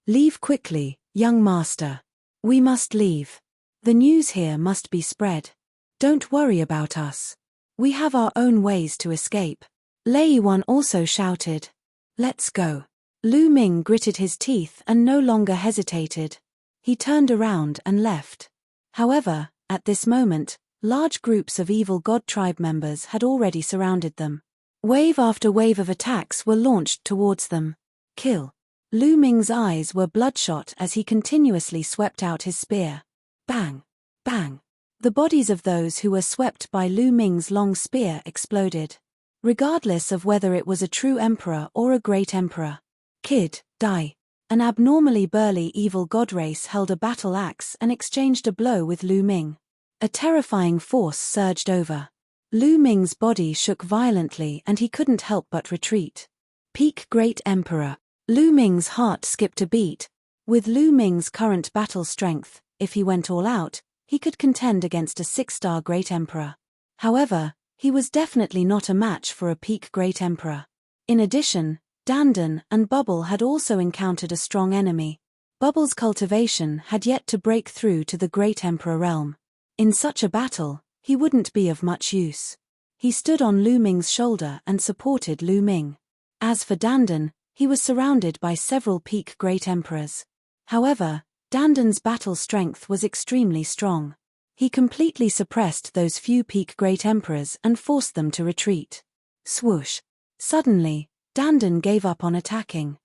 Leave quickly, young master. We must leave. The news here must be spread. Don't worry about us. We have our own ways to escape. Lei One also shouted. Let's go. Lu Ming gritted his teeth and no longer hesitated. He turned around and left. However, at this moment, large groups of evil god tribe members had already surrounded them. Wave after wave of attacks were launched towards them. Kill. Lu Ming's eyes were bloodshot as he continuously swept out his spear. Bang! Bang! The bodies of those who were swept by Lu Ming's long spear exploded. Regardless of whether it was a true emperor or a great emperor. Kid, die. An abnormally burly evil god race held a battle axe and exchanged a blow with Lu Ming. A terrifying force surged over. Lu Ming's body shook violently and he couldn't help but retreat. Peak Great Emperor. Lu Ming's heart skipped a beat. With Lu Ming's current battle strength, if he went all out, he could contend against a 6-star Great Emperor. However, he was definitely not a match for a Peak Great Emperor. In addition, Dandan and Bubble had also encountered a strong enemy. Bubble's cultivation had yet to break through to the Great Emperor realm. In such a battle, he wouldn't be of much use. He stood on Lu Ming's shoulder and supported Lu Ming. As for Dandan, he was surrounded by several Peak Great Emperors. However, Dandan's battle strength was extremely strong. He completely suppressed those few Peak Great Emperors and forced them to retreat. Swoosh! Suddenly, Dandan gave up on attacking.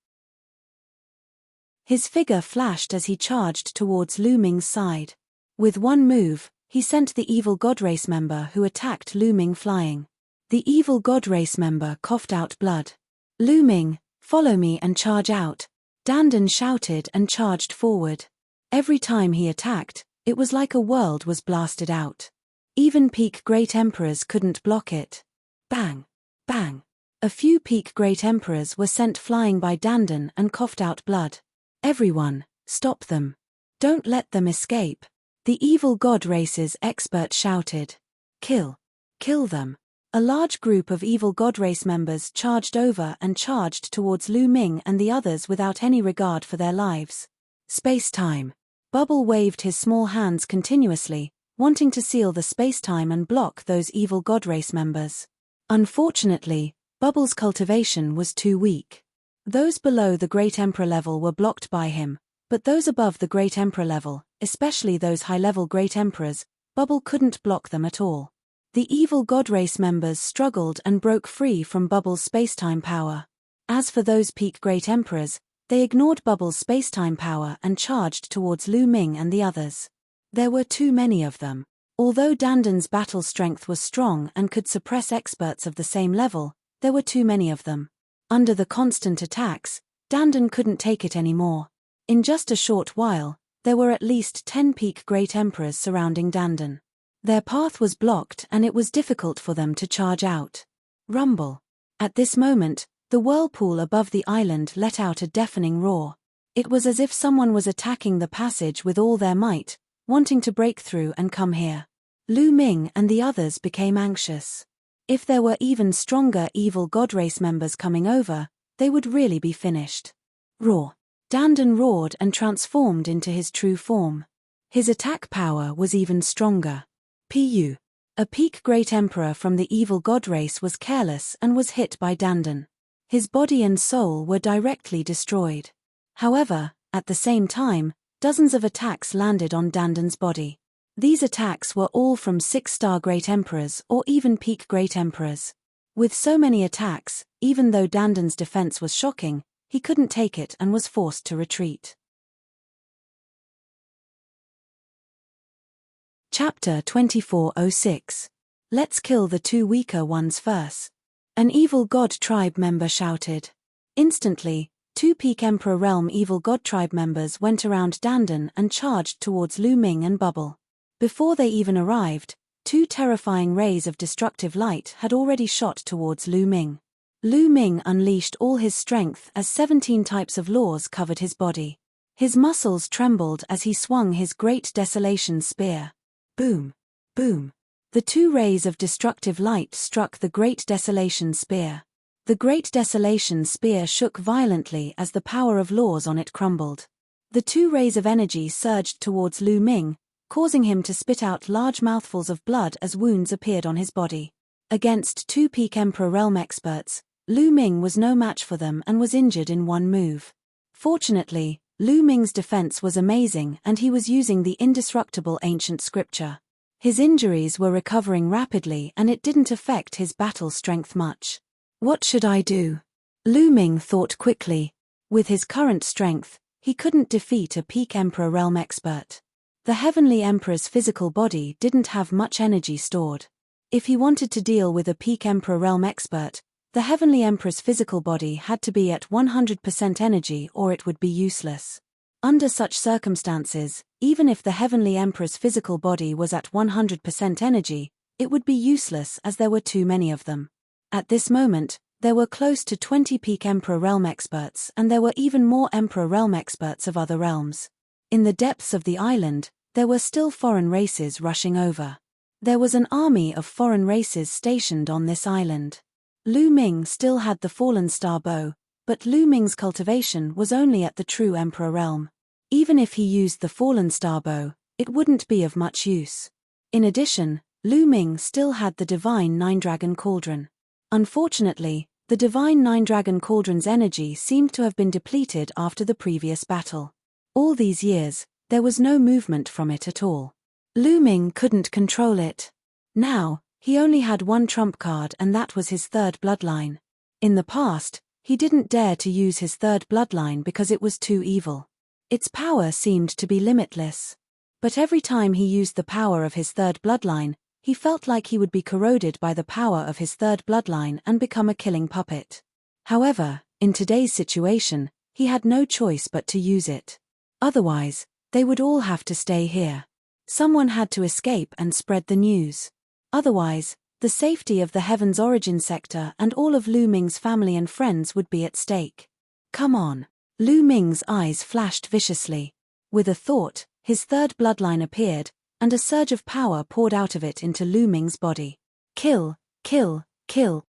His figure flashed as he charged towards Lu Ming's side. With one move, he sent the evil god race member who attacked Lu Ming flying. The evil god race member coughed out blood. Lu Ming, follow me and charge out. Dandan shouted and charged forward. Every time he attacked, it was like a world was blasted out. Even Peak Great Emperors couldn't block it. Bang! Bang! A few Peak Great Emperors were sent flying by Dandan and coughed out blood. Everyone, stop them. Don't let them escape. The evil god race's expert shouted. Kill! Kill them! A large group of evil god race members charged over and charged towards Lu Ming and the others without any regard for their lives. Space-time. Bubble waved his small hands continuously, wanting to seal the space-time and block those evil god race members. Unfortunately, Bubble's cultivation was too weak. Those below the Great Emperor level were blocked by him, but those above the Great Emperor level, especially those high-level Great Emperors, Bubble couldn't block them at all. The evil god race members struggled and broke free from Bubble's space-time power. As for those Peak Great Emperors, they ignored Bubble's space-time power and charged towards Lu Ming and the others. There were too many of them. Although Dandan's battle strength was strong and could suppress experts of the same level, there were too many of them. Under the constant attacks, Dandan couldn't take it anymore. In just a short while, there were at least 10 Peak Great Emperors surrounding Dandan. Their path was blocked and it was difficult for them to charge out. Rumble. At this moment, the whirlpool above the island let out a deafening roar. It was as if someone was attacking the passage with all their might, wanting to break through and come here. Lu Ming and the others became anxious. If there were even stronger evil god race members coming over, they would really be finished. Roar. Dandan roared and transformed into his true form. His attack power was even stronger. Pu. A Peak Great Emperor from the evil god race was careless and was hit by Dandan. His body and soul were directly destroyed. However, at the same time, dozens of attacks landed on Dandan's body. These attacks were all from 6-star Great Emperors or even Peak Great Emperors. With so many attacks, even though Dandan's defense was shocking, he couldn't take it and was forced to retreat. Chapter 2406. Let's kill the 2 weaker ones first. An evil god tribe member shouted. Instantly, 2 Peak Emperor Realm evil god tribe members went around Dandan and charged towards Lu Ming and Bubble. Before they even arrived, 2 terrifying rays of destructive light had already shot towards Lu Ming. Lu Ming unleashed all his strength as 17 types of laws covered his body. His muscles trembled as he swung his Great Desolation Spear. Boom! Boom! The 2 rays of destructive light struck the Great Desolation Spear. The Great Desolation Spear shook violently as the power of laws on it crumbled. The 2 rays of energy surged towards Lu Ming, causing him to spit out large mouthfuls of blood as wounds appeared on his body. Against 2 Peak Emperor Realm experts, Lu Ming was no match for them and was injured in one move. Fortunately, Lu Ming's defense was amazing and he was using the indestructible ancient scripture. His injuries were recovering rapidly and it didn't affect his battle strength much. What should I do? Lu Ming thought quickly. With his current strength, he couldn't defeat a Peak Emperor Realm expert. The Heavenly Emperor's physical body didn't have much energy stored. If he wanted to deal with a Peak Emperor Realm expert, the Heavenly Emperor's physical body had to be at 100% energy or it would be useless. Under such circumstances, even if the Heavenly Emperor's physical body was at 100% energy, it would be useless as there were too many of them. At this moment, There were close to 20 peak Emperor Realm experts, and there were even more Emperor Realm experts of other realms. In the depths of the island, there were still foreign races rushing over. There was an army of foreign races stationed on this island. Lu Ming still had the Fallen Star bow, but Lu Ming's cultivation was only at the true Emperor realm. Even if he used the Fallen Star bow, it wouldn't be of much use. In addition, Lu Ming still had the Divine Nine-Dragon Cauldron. Unfortunately, the Divine Nine-Dragon Cauldron's energy seemed to have been depleted after the previous battle. All these years, there was no movement from it at all. Lu Ming couldn't control it. Now, he only had one trump card, and that was his third bloodline. In the past, he didn't dare to use his third bloodline because it was too evil. Its power seemed to be limitless. But every time he used the power of his third bloodline, he felt like he would be corroded by the power of his third bloodline and become a killing puppet. However, in today's situation, he had no choice but to use it. Otherwise, they would all have to stay here. Someone had to escape and spread the news. Otherwise, the safety of the Heaven's Origin sector and all of Lu Ming's family and friends would be at stake. Come on. Lu Ming's eyes flashed viciously. With a thought, his third bloodline appeared, and a surge of power poured out of it into Lu Ming's body. Kill, kill, kill.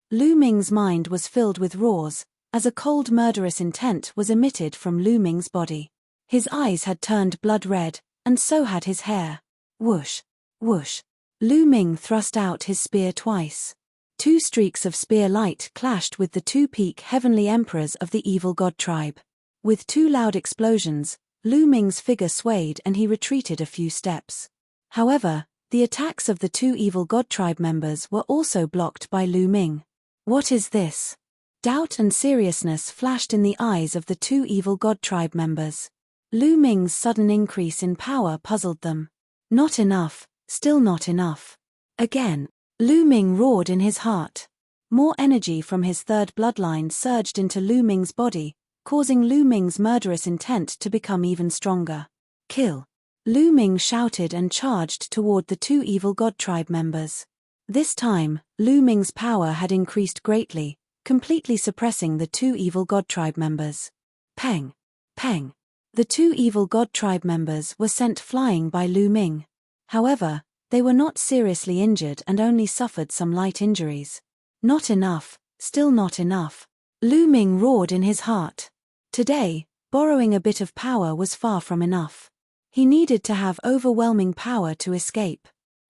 Lu Ming's mind was filled with roars, as a cold murderous intent was emitted from Lu Ming's body. His eyes had turned blood red, and so had his hair. Whoosh, whoosh. Lu Ming thrust out his spear twice. 2 streaks of spear light clashed with the 2 peak heavenly emperors of the evil god tribe. With 2 loud explosions, Lu Ming's figure swayed and he retreated a few steps. However, the attacks of the 2 evil god tribe members were also blocked by Lu Ming. What is this? Doubt and seriousness flashed in the eyes of the 2 evil god tribe members. Lu Ming's sudden increase in power puzzled them. Not enough, still not enough. Again, Lu Ming roared in his heart. More energy from his third bloodline surged into Lu Ming's body, causing Lu Ming's murderous intent to become even stronger. Kill. Lu Ming shouted and charged toward the 2 evil god tribe members. This time, Lu Ming's power had increased greatly, completely suppressing the 2 evil god tribe members. Peng. Peng. The 2 evil god tribe members were sent flying by Lu Ming. However, they were not seriously injured and only suffered some light injuries. Not enough, still not enough. Lu Ming roared in his heart. Today, borrowing a bit of power was far from enough. He needed to have overwhelming power to escape.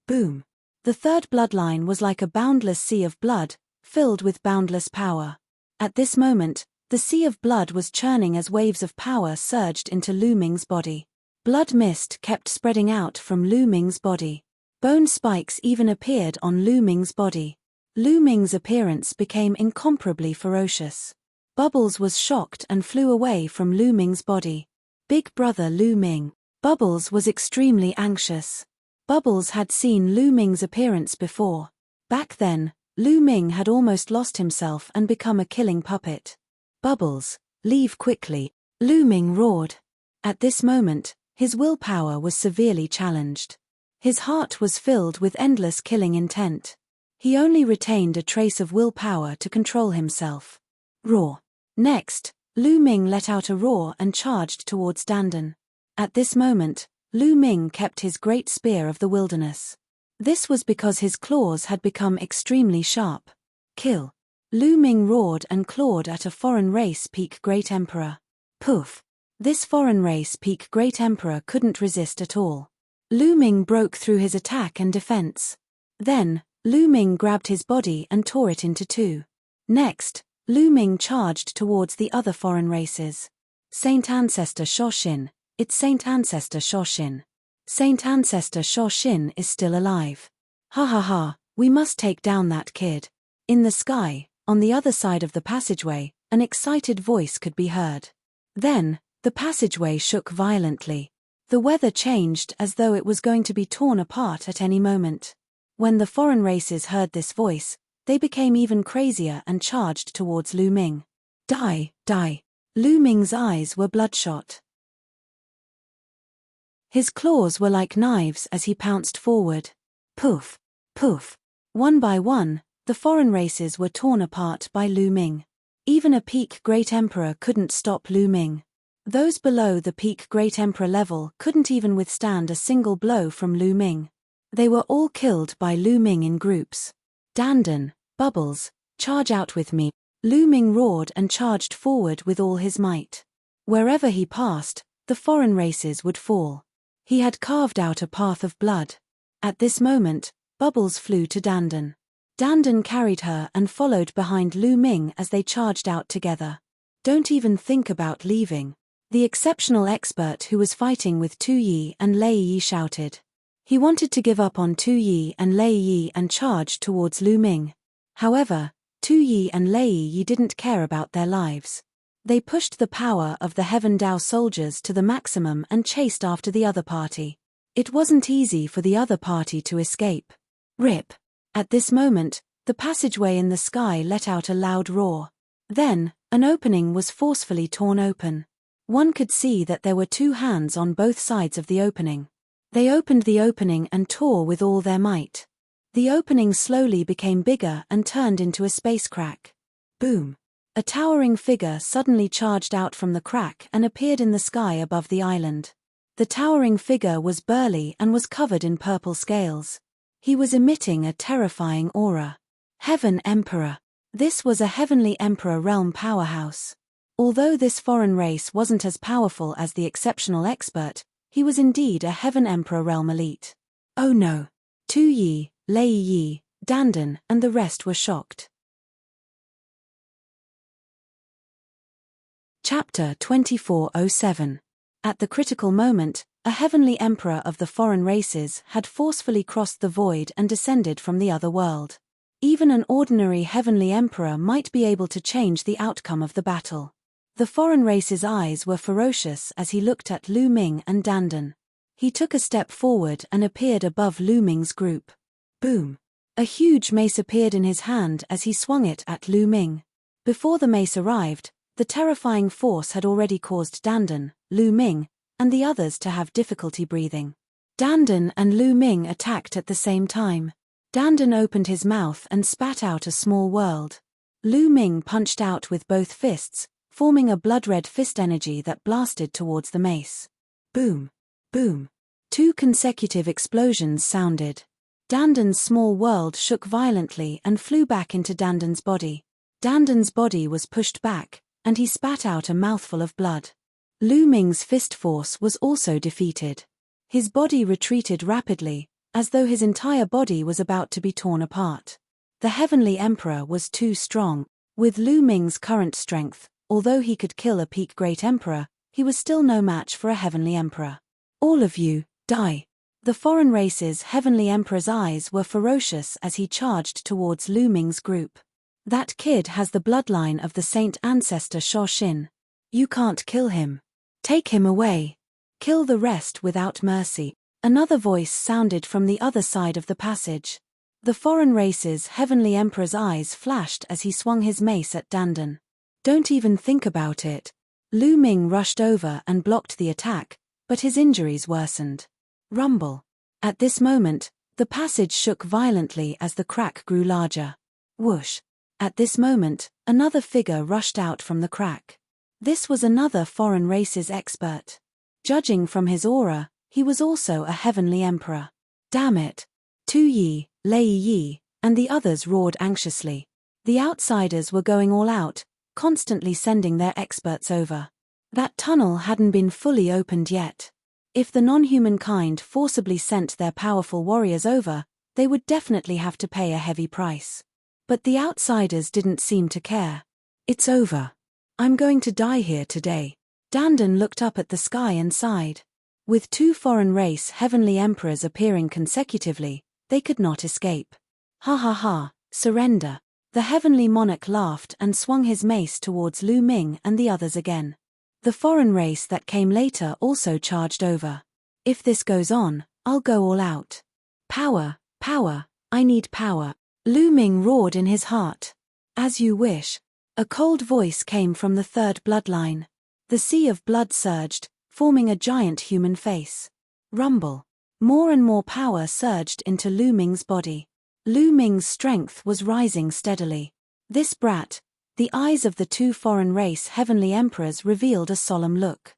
Boom. The third bloodline was like a boundless sea of blood, filled with boundless power. At this moment, the sea of blood was churning as waves of power surged into Lu Ming's body. Blood mist kept spreading out from Lu Ming's body. Bone spikes even appeared on Lu Ming's body. Lu Ming's appearance became incomparably ferocious. Bubbles was shocked and flew away from Lu Ming's body. Big brother Lu Ming. Bubbles was extremely anxious. Bubbles had seen Lu Ming's appearance before. Back then, Lu Ming had almost lost himself and become a killing puppet. Bubbles, leave quickly, Lu Ming roared. At this moment, his willpower was severely challenged. His heart was filled with endless killing intent. He only retained a trace of willpower to control himself. Roar. Next, Lu Ming let out a roar and charged towards Dandan. At this moment, Lu Ming kept his great spear of the wilderness. This was because his claws had become extremely sharp. Kill. Lu Ming roared and clawed at a foreign race peak great emperor. Poof. This foreign race peak great emperor couldn't resist at all. Lu Ming broke through his attack and defense. Then, Lu Ming grabbed his body and tore it into 2. Next, Lu Ming charged towards the other foreign races. Saint Ancestor Shoshin, it's Saint Ancestor Shoshin. Saint Ancestor Shoshin is still alive. Ha ha ha, we must take down that kid. In the sky, on the other side of the passageway, an excited voice could be heard. Then, the passageway shook violently. The weather changed as though it was going to be torn apart at any moment. When the foreign races heard this voice, they became even crazier and charged towards Lu Ming. Die, die. Lu Ming's eyes were bloodshot. His claws were like knives as he pounced forward. Poof, poof. One by one, the The foreign races were torn apart by Lu Ming. Even a peak Great Emperor couldn't stop Lu Ming. Those below the peak Great Emperor level couldn't even withstand a single blow from Lu Ming. They were all killed by Lu Ming in groups. Dandan, Bubbles, charge out with me. Lu Ming roared and charged forward with all his might. Wherever he passed, the foreign races would fall. He had carved out a path of blood. At this moment, Bubbles flew to Dandan. Dandan carried her and followed behind Lu Ming as they charged out together. Don't even think about leaving. The exceptional expert who was fighting with Tu Yi and Lei Yi shouted. He wanted to give up on Tu Yi and Lei Yi and charge towards Lu Ming. However, Tu Yi and Lei Yi didn't care about their lives. They pushed the power of the Heaven Dao soldiers to the maximum and chased after the other party. It wasn't easy for the other party to escape. Rip! At this moment, the passageway in the sky let out a loud roar. Then, an opening was forcefully torn open. One could see that there were two hands on both sides of the opening. They opened the opening and tore with all their might. The opening slowly became bigger and turned into a space crack. Boom! A towering figure suddenly charged out from the crack and appeared in the sky above the island. The towering figure was burly and was covered in purple scales. He was emitting a terrifying aura. Heaven Emperor. This was a Heavenly Emperor realm powerhouse. Although this foreign race wasn't as powerful as the exceptional expert, he was indeed a Heaven Emperor realm elite. Oh no! Tu Yi, Lei Yi, Dandan, and the rest were shocked. Chapter 2407. At the critical moment, a Heavenly Emperor of the foreign races had forcefully crossed the void and descended from the other world. Even an ordinary Heavenly Emperor might be able to change the outcome of the battle. The foreign race's eyes were ferocious as he looked at Lu Ming and Dandan. He took a step forward and appeared above Lu Ming's group. Boom! A huge mace appeared in his hand as he swung it at Lu Ming. Before the mace arrived, the terrifying force had already caused Dandan, Lu Ming, and the others to have difficulty breathing. Dandan and Lu Ming attacked at the same time. Dandan opened his mouth and spat out a small world. Lu Ming punched out with both fists, forming a blood-red fist energy that blasted towards the mace. Boom! Boom! 2 consecutive explosions sounded. Dandan's small world shook violently and flew back into Dandan's body. Dandan's body was pushed back, and he spat out a mouthful of blood. Lu Ming's fist force was also defeated. His body retreated rapidly, as though his entire body was about to be torn apart. The Heavenly Emperor was too strong. With Lu Ming's current strength, although he could kill a peak Great Emperor, he was still no match for a Heavenly Emperor. All of you, die! The foreign race's Heavenly Emperor's eyes were ferocious as he charged towards Lu Ming's group. That kid has the bloodline of the Saint Ancestor Sho Xin. You can't kill him. Take him away. Kill the rest without mercy. Another voice sounded from the other side of the passage. The foreign race's Heavenly Emperor's eyes flashed as he swung his mace at Dandan. Don't even think about it. Lu Ming rushed over and blocked the attack, but his injuries worsened. Rumble. At this moment, the passage shook violently as the crack grew larger. Whoosh. At this moment, another figure rushed out from the crack. This was another foreign race's expert. Judging from his aura, he was also a Heavenly Emperor. Damn it! Tu Yi, Lei Yi, and the others roared anxiously. The outsiders were going all out, constantly sending their experts over. That tunnel hadn't been fully opened yet. If the non-human kind forcibly sent their powerful warriors over, they would definitely have to pay a heavy price. But the outsiders didn't seem to care. It's over. I'm going to die here today. Dandan looked up at the sky and sighed. With 2 foreign race Heavenly Emperors appearing consecutively, they could not escape. Ha ha ha, surrender. The Heavenly Monarch laughed and swung his mace towards Lu Ming and the others again. The foreign race that came later also charged over. If this goes on, I'll go all out. Power, power, I need power. Lu Ming roared in his heart. As you wish. A cold voice came from the 3rd bloodline. The sea of blood surged, forming a giant human face. Rumble. More and more power surged into Lu Ming's body. Lu Ming's strength was rising steadily. This brat, the eyes of the two foreign race heavenly emperors revealed a solemn look.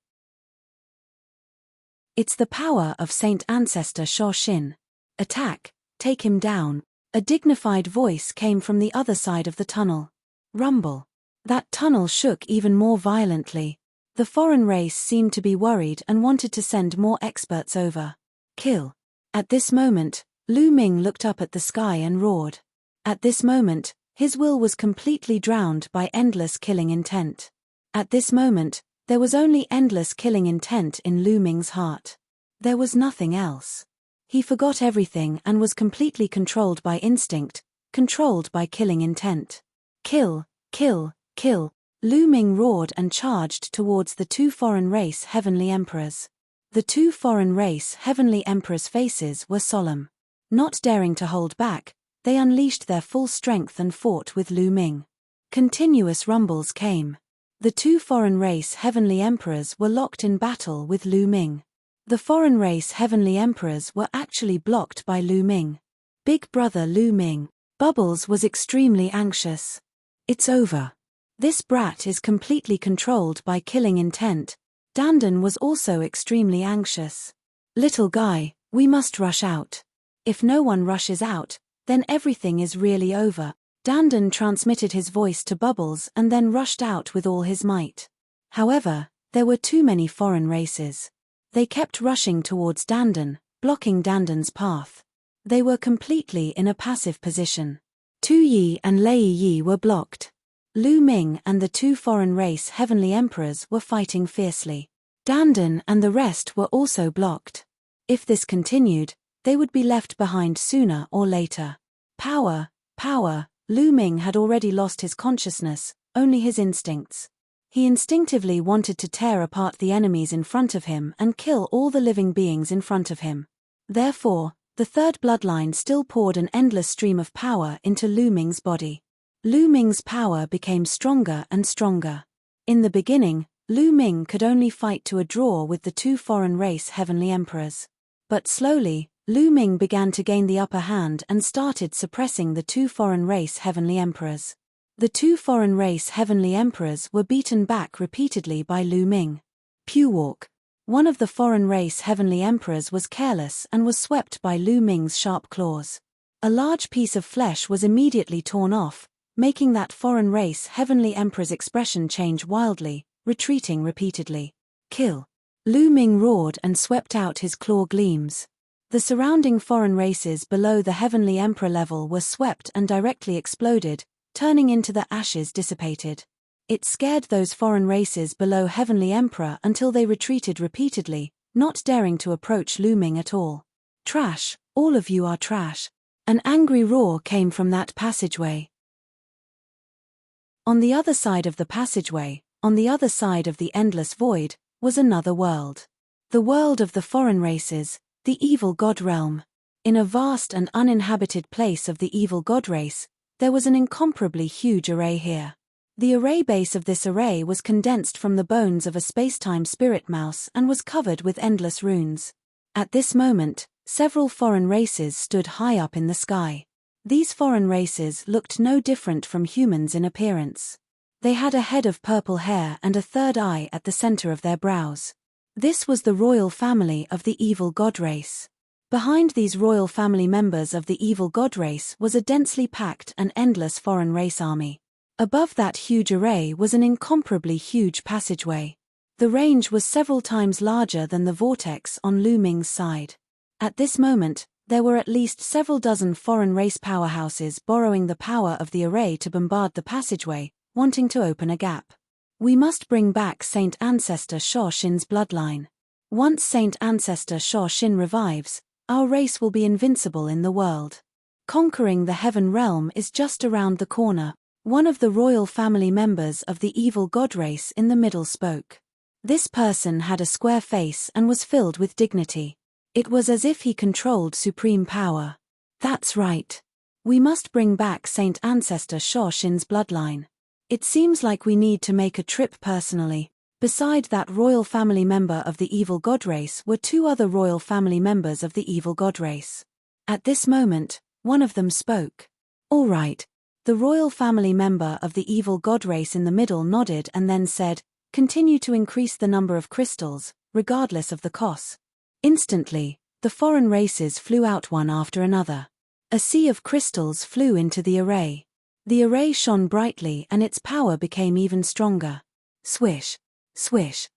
It's the power of Saint Ancestor Shoshin. Attack, take him down. A dignified voice came from the other side of the tunnel. Rumble. That tunnel shook even more violently. The foreign race seemed to be worried and wanted to send more experts over. Kill. At this moment, Lu Ming looked up at the sky and roared. At this moment, his will was completely drowned by endless killing intent. At this moment, there was only endless killing intent in Lu Ming's heart. There was nothing else. He forgot everything and was completely controlled by instinct, controlled by killing intent. Kill, kill, kill. Lu Ming roared and charged towards the two foreign race heavenly emperors. The two foreign race heavenly emperors' faces were solemn. Not daring to hold back, they unleashed their full strength and fought with Lu Ming. Continuous rumbles came. The two foreign race heavenly emperors were locked in battle with Lu Ming. The foreign race heavenly emperors were actually blocked by Lu Ming. Big brother Lu Ming. Bubbles was extremely anxious. It's over. This brat is completely controlled by killing intent. Dandan was also extremely anxious. Little guy, we must rush out. If no one rushes out, then everything is really over. Dandan transmitted his voice to Bubbles and then rushed out with all his might. However, there were too many foreign races. They kept rushing towards Dandan, blocking Dandan's path. They were completely in a passive position. Tu Yi and Lei Yi were blocked. Lu Ming and the two foreign race heavenly emperors were fighting fiercely. Dandan and the rest were also blocked. If this continued, they would be left behind sooner or later. Power, power. Lu Ming had already lost his consciousness, only his instincts. He instinctively wanted to tear apart the enemies in front of him and kill all the living beings in front of him. Therefore, the third bloodline still poured an endless stream of power into Lu Ming's body. Lu Ming's power became stronger and stronger. In the beginning, Lu Ming could only fight to a draw with the two foreign race heavenly emperors. But slowly, Lu Ming began to gain the upper hand and started suppressing the two foreign race heavenly emperors. The two foreign race heavenly emperors were beaten back repeatedly by Lu Ming. Pewalk. One of the foreign race heavenly emperors was careless and was swept by Lu Ming's sharp claws. A large piece of flesh was immediately torn off, making that foreign race heavenly emperor's expression change wildly, retreating repeatedly. Kill. Lu Ming roared and swept out his claw gleams. The surrounding foreign races below the heavenly emperor level were swept and directly exploded, turning into the ashes dissipated. It scared those foreign races below heavenly emperor until they retreated repeatedly, not daring to approach Lu Ming at all. Trash, all of you are trash. An angry roar came from that passageway. On the other side of the passageway, on the other side of the endless void, was another world. The world of the foreign races, the evil god realm. In a vast and uninhabited place of the evil god race, there was an incomparably huge array here. The array base of this array was condensed from the bones of a spacetime spirit mouse and was covered with endless runes. At this moment, several foreign races stood high up in the sky. These foreign races looked no different from humans in appearance. They had a head of purple hair and a third eye at the center of their brows. This was the royal family of the evil god race. Behind these royal family members of the evil god race was a densely packed and endless foreign race army. Above that huge array was an incomparably huge passageway. The range was several times larger than the vortex on Lu Ming's side. At this moment, there were at least several dozen foreign race powerhouses borrowing the power of the array to bombard the passageway, wanting to open a gap. We must bring back Saint Ancestor Shoshin's bloodline. Once Saint Ancestor Shoshin revives, our race will be invincible in the world. Conquering the heaven realm is just around the corner. One of the royal family members of the evil god race in the middle spoke. This person had a square face and was filled with dignity. It was as if he controlled supreme power. That's right. We must bring back Saint Ancestor Shoshin's bloodline. It seems like we need to make a trip personally. Beside that royal family member of the evil god race were two other royal family members of the evil god race. At this moment, One of them spoke. All right. The royal family member of the evil god race in the middle nodded and then said, continue to increase the number of crystals, regardless of the cost. Instantly, the foreign races flew out one after another. A sea of crystals flew into the array. The array shone brightly and its power became even stronger. Swish, swish.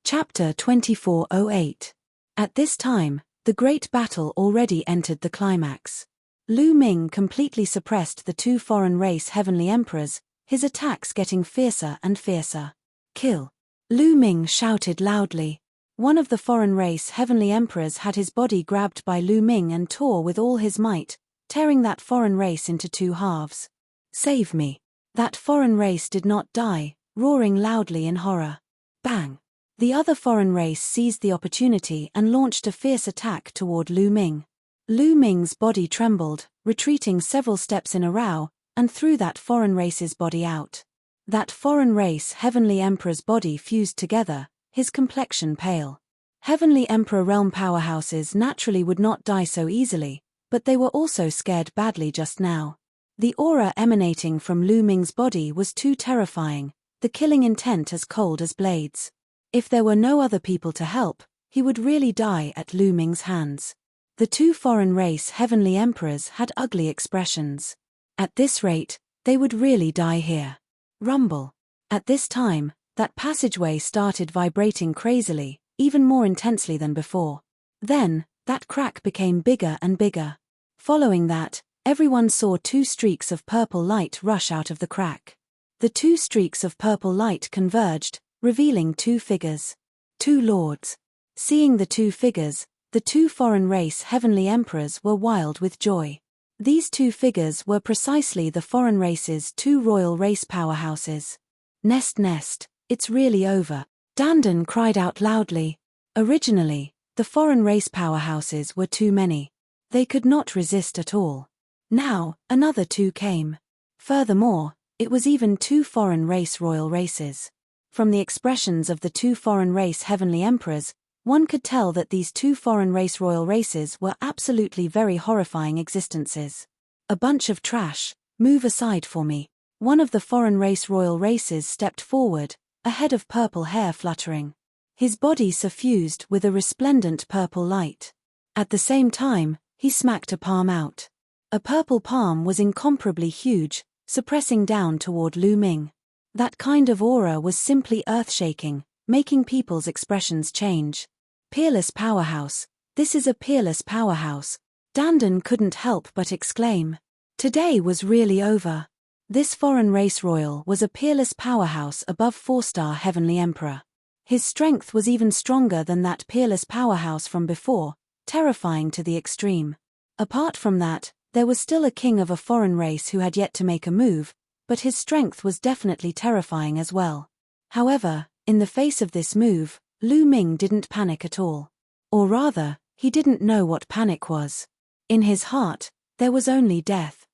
Chapter 2408. At this time, the great battle already entered the climax. Lu Ming completely suppressed the two foreign race heavenly emperors, his attacks getting fiercer and fiercer. Kill! Lu Ming shouted loudly. One of the foreign race heavenly emperors had his body grabbed by Lu Ming and tore with all his might, tearing that foreign race into two halves. Save me! That foreign race did not die, roaring loudly in horror. Bang! The other foreign race seized the opportunity and launched a fierce attack toward Lu Ming. Lu Ming's body trembled, retreating several steps in a row, and threw that foreign race's body out. That foreign race heavenly emperor's body fused together, his complexion pale. Heavenly emperor realm powerhouses naturally would not die so easily, but they were also scared badly just now. The aura emanating from Lu Ming's body was too terrifying, the killing intent as cold as blades. If there were no other people to help, he would really die at Lu Ming's hands. The two foreign race heavenly emperors had ugly expressions. At this rate, they would really die here. Rumble. At this time, that passageway started vibrating crazily, even more intensely than before. Then, that crack became bigger and bigger. Following that, everyone saw two streaks of purple light rush out of the crack. The two streaks of purple light converged, revealing two figures. Two lords. Seeing the two figures, the two foreign race heavenly emperors were wild with joy. These two figures were precisely the foreign race's two royal race powerhouses. Nest, it's really over. Dandan cried out loudly. Originally, the foreign race powerhouses were too many. They could not resist at all. Now, another two came. Furthermore, it was even two foreign race royal races. From the expressions of the two foreign race heavenly emperors, one could tell that these two foreign race royal races were absolutely very horrifying existences. A bunch of trash, move aside for me. One of the foreign race royal races stepped forward, a head of purple hair fluttering. His body suffused with a resplendent purple light. At the same time, he smacked a palm out. A purple palm was incomparably huge, suppressing down toward Lu Ming. That kind of aura was simply earth-shaking, making people's expressions change. Peerless powerhouse, this is a peerless powerhouse. Dandan couldn't help but exclaim. Today was really over. This foreign race royal was a peerless powerhouse above 4-star heavenly emperor. His strength was even stronger than that peerless powerhouse from before, terrifying to the extreme. Apart from that, there was still a king of a foreign race who had yet to make a move, but his strength was definitely terrifying as well. However, in the face of this move, Lu Ming didn't panic at all. Or rather, he didn't know what panic was. In his heart, there was only death.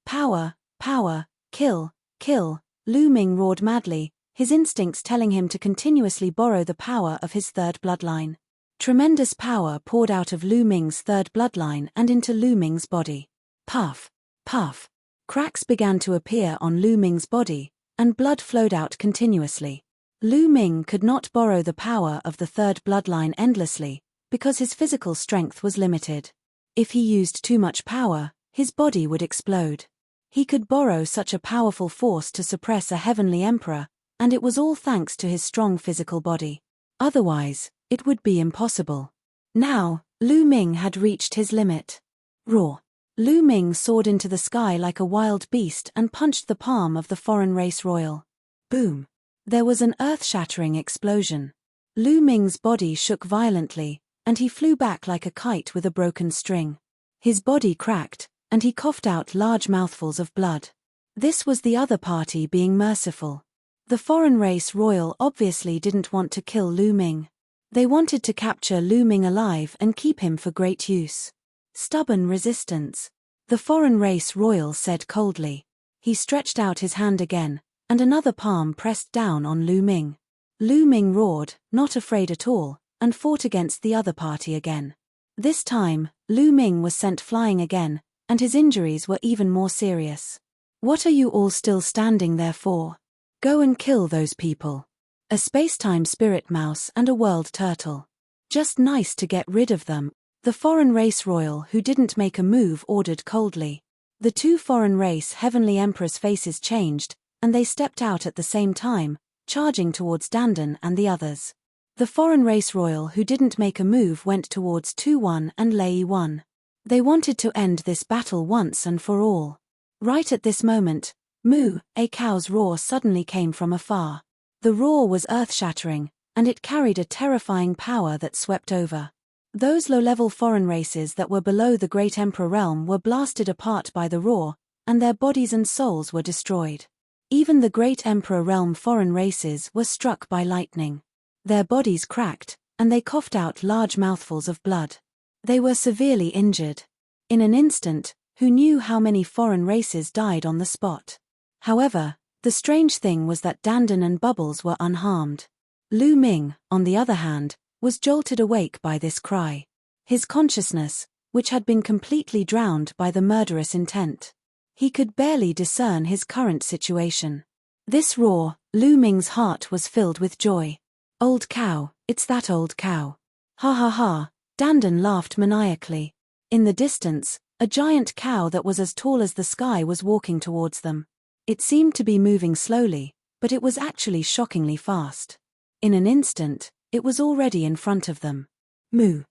Power, power, kill, kill, Lu Ming roared madly, his instincts telling him to continuously borrow the power of his third bloodline. Tremendous power poured out of Lu Ming's third bloodline and into Lu Ming's body. Puff, puff. Cracks began to appear on Lu Ming's body, and blood flowed out continuously. Lu Ming could not borrow the power of the third bloodline endlessly, because his physical strength was limited. If he used too much power, his body would explode. He could borrow such a powerful force to suppress a heavenly emperor, and it was all thanks to his strong physical body. Otherwise, it would be impossible. Now, Lu Ming had reached his limit. Roar! Lu Ming soared into the sky like a wild beast and punched the palm of the foreign race royal. Boom! There was an earth-shattering explosion. Lu Ming's body shook violently, and he flew back like a kite with a broken string. His body cracked, and he coughed out large mouthfuls of blood. This was the other party being merciful. The foreign race royal obviously didn't want to kill Lu Ming. They wanted to capture Lu Ming alive and keep him for great use. Stubborn resistance. The foreign race royal said coldly. He stretched out his hand again, and another palm pressed down on Lu Ming. Lu Ming roared, not afraid at all, and fought against the other party again. This time, Lu Ming was sent flying again, and his injuries were even more serious. What are you all still standing there for? Go and kill those people. A spacetime spirit mouse and a world turtle. Just nice to get rid of them, the foreign race royal who didn't make a move ordered coldly. The two foreign race heavenly emperors' faces changed, and they stepped out at the same time, charging towards Dandan and the others. The foreign race royal who didn't make a move went towards 2-1 and Lei 1. They wanted to end this battle once and for all. Right at this moment, Moo, a cow's roar suddenly came from afar. The roar was earth-shattering, and it carried a terrifying power that swept over. Those low-level foreign races that were below the Great Emperor realm were blasted apart by the roar, and their bodies and souls were destroyed. Even the Great Emperor realm foreign races were struck by lightning. Their bodies cracked, and they coughed out large mouthfuls of blood. They were severely injured. In an instant, who knew how many foreign races died on the spot? However, the strange thing was that Dandan and Bubbles were unharmed. Lu Ming, on the other hand, was jolted awake by this cry. His consciousness, which had been completely drowned by the murderous intent. He could barely discern his current situation. This roar, Lu Ming's heart was filled with joy. Old cow, it's that old cow. Ha ha ha, Dandan laughed maniacally. In the distance, a giant cow that was as tall as the sky was walking towards them. It seemed to be moving slowly, but it was actually shockingly fast. In an instant, it was already in front of them. Moo.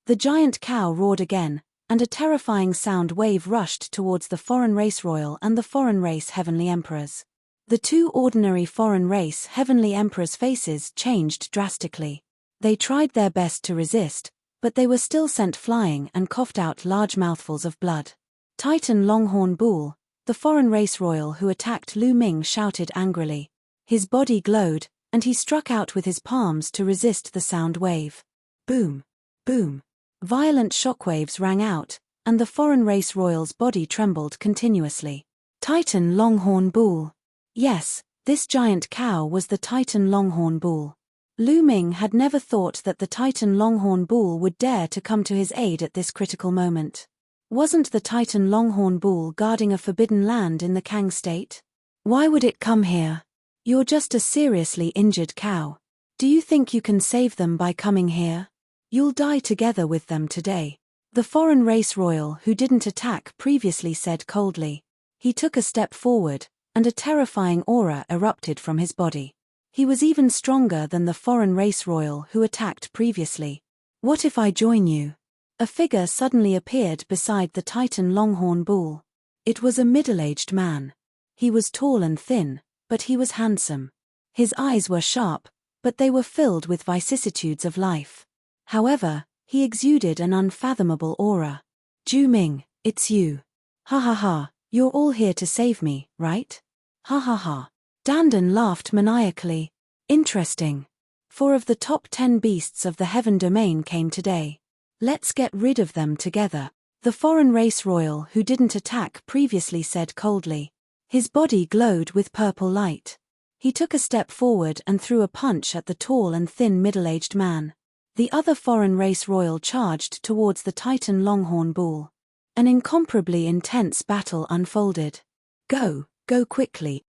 The giant cow roared again, and a terrifying sound wave rushed towards the foreign race royal and the foreign race heavenly emperors. The two ordinary foreign race heavenly emperors' faces changed drastically. They tried their best to resist, but they were still sent flying and coughed out large mouthfuls of blood. Titan Longhorn Bull, the foreign race royal who attacked Lu Ming, shouted angrily. His body glowed, and he struck out with his palms to resist the sound wave. Boom! Boom! Violent shockwaves rang out, and the foreign race royal's body trembled continuously. Titan Longhorn Bull. Yes, this giant cow was the Titan Longhorn Bull. Lu Ming had never thought that the Titan Longhorn Bull would dare to come to his aid at this critical moment. Wasn't the Titan Longhorn Bull guarding a forbidden land in the Kang state? Why would it come here? You're just a seriously injured cow. Do you think you can save them by coming here? You'll die together with them today. The foreign race royal who didn't attack previously said coldly. He took a step forward, and a terrifying aura erupted from his body. He was even stronger than the foreign race royal who attacked previously. What if I join you? A figure suddenly appeared beside the Titan Longhorn Bull. It was a middle-aged man. He was tall and thin, but he was handsome. His eyes were sharp, but they were filled with vicissitudes of life. However, he exuded an unfathomable aura. Ju Ming, it's you. Ha ha ha, you're all here to save me, right? Ha ha ha. Dandan laughed maniacally. Interesting. 4 of the top 10 beasts of the heaven domain came today. Let's get rid of them together. The foreign race royal who didn't attack previously said coldly. His body glowed with purple light. He took a step forward and threw a punch at the tall and thin middle-aged man. The other foreign race royal charged towards the Titan Longhorn Bull. An incomparably intense battle unfolded. Go quickly.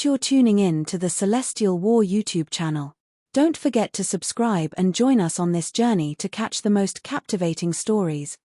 You're tuning in to the Celestial War YouTube channel. Don't forget to subscribe and join us on this journey to catch the most captivating stories,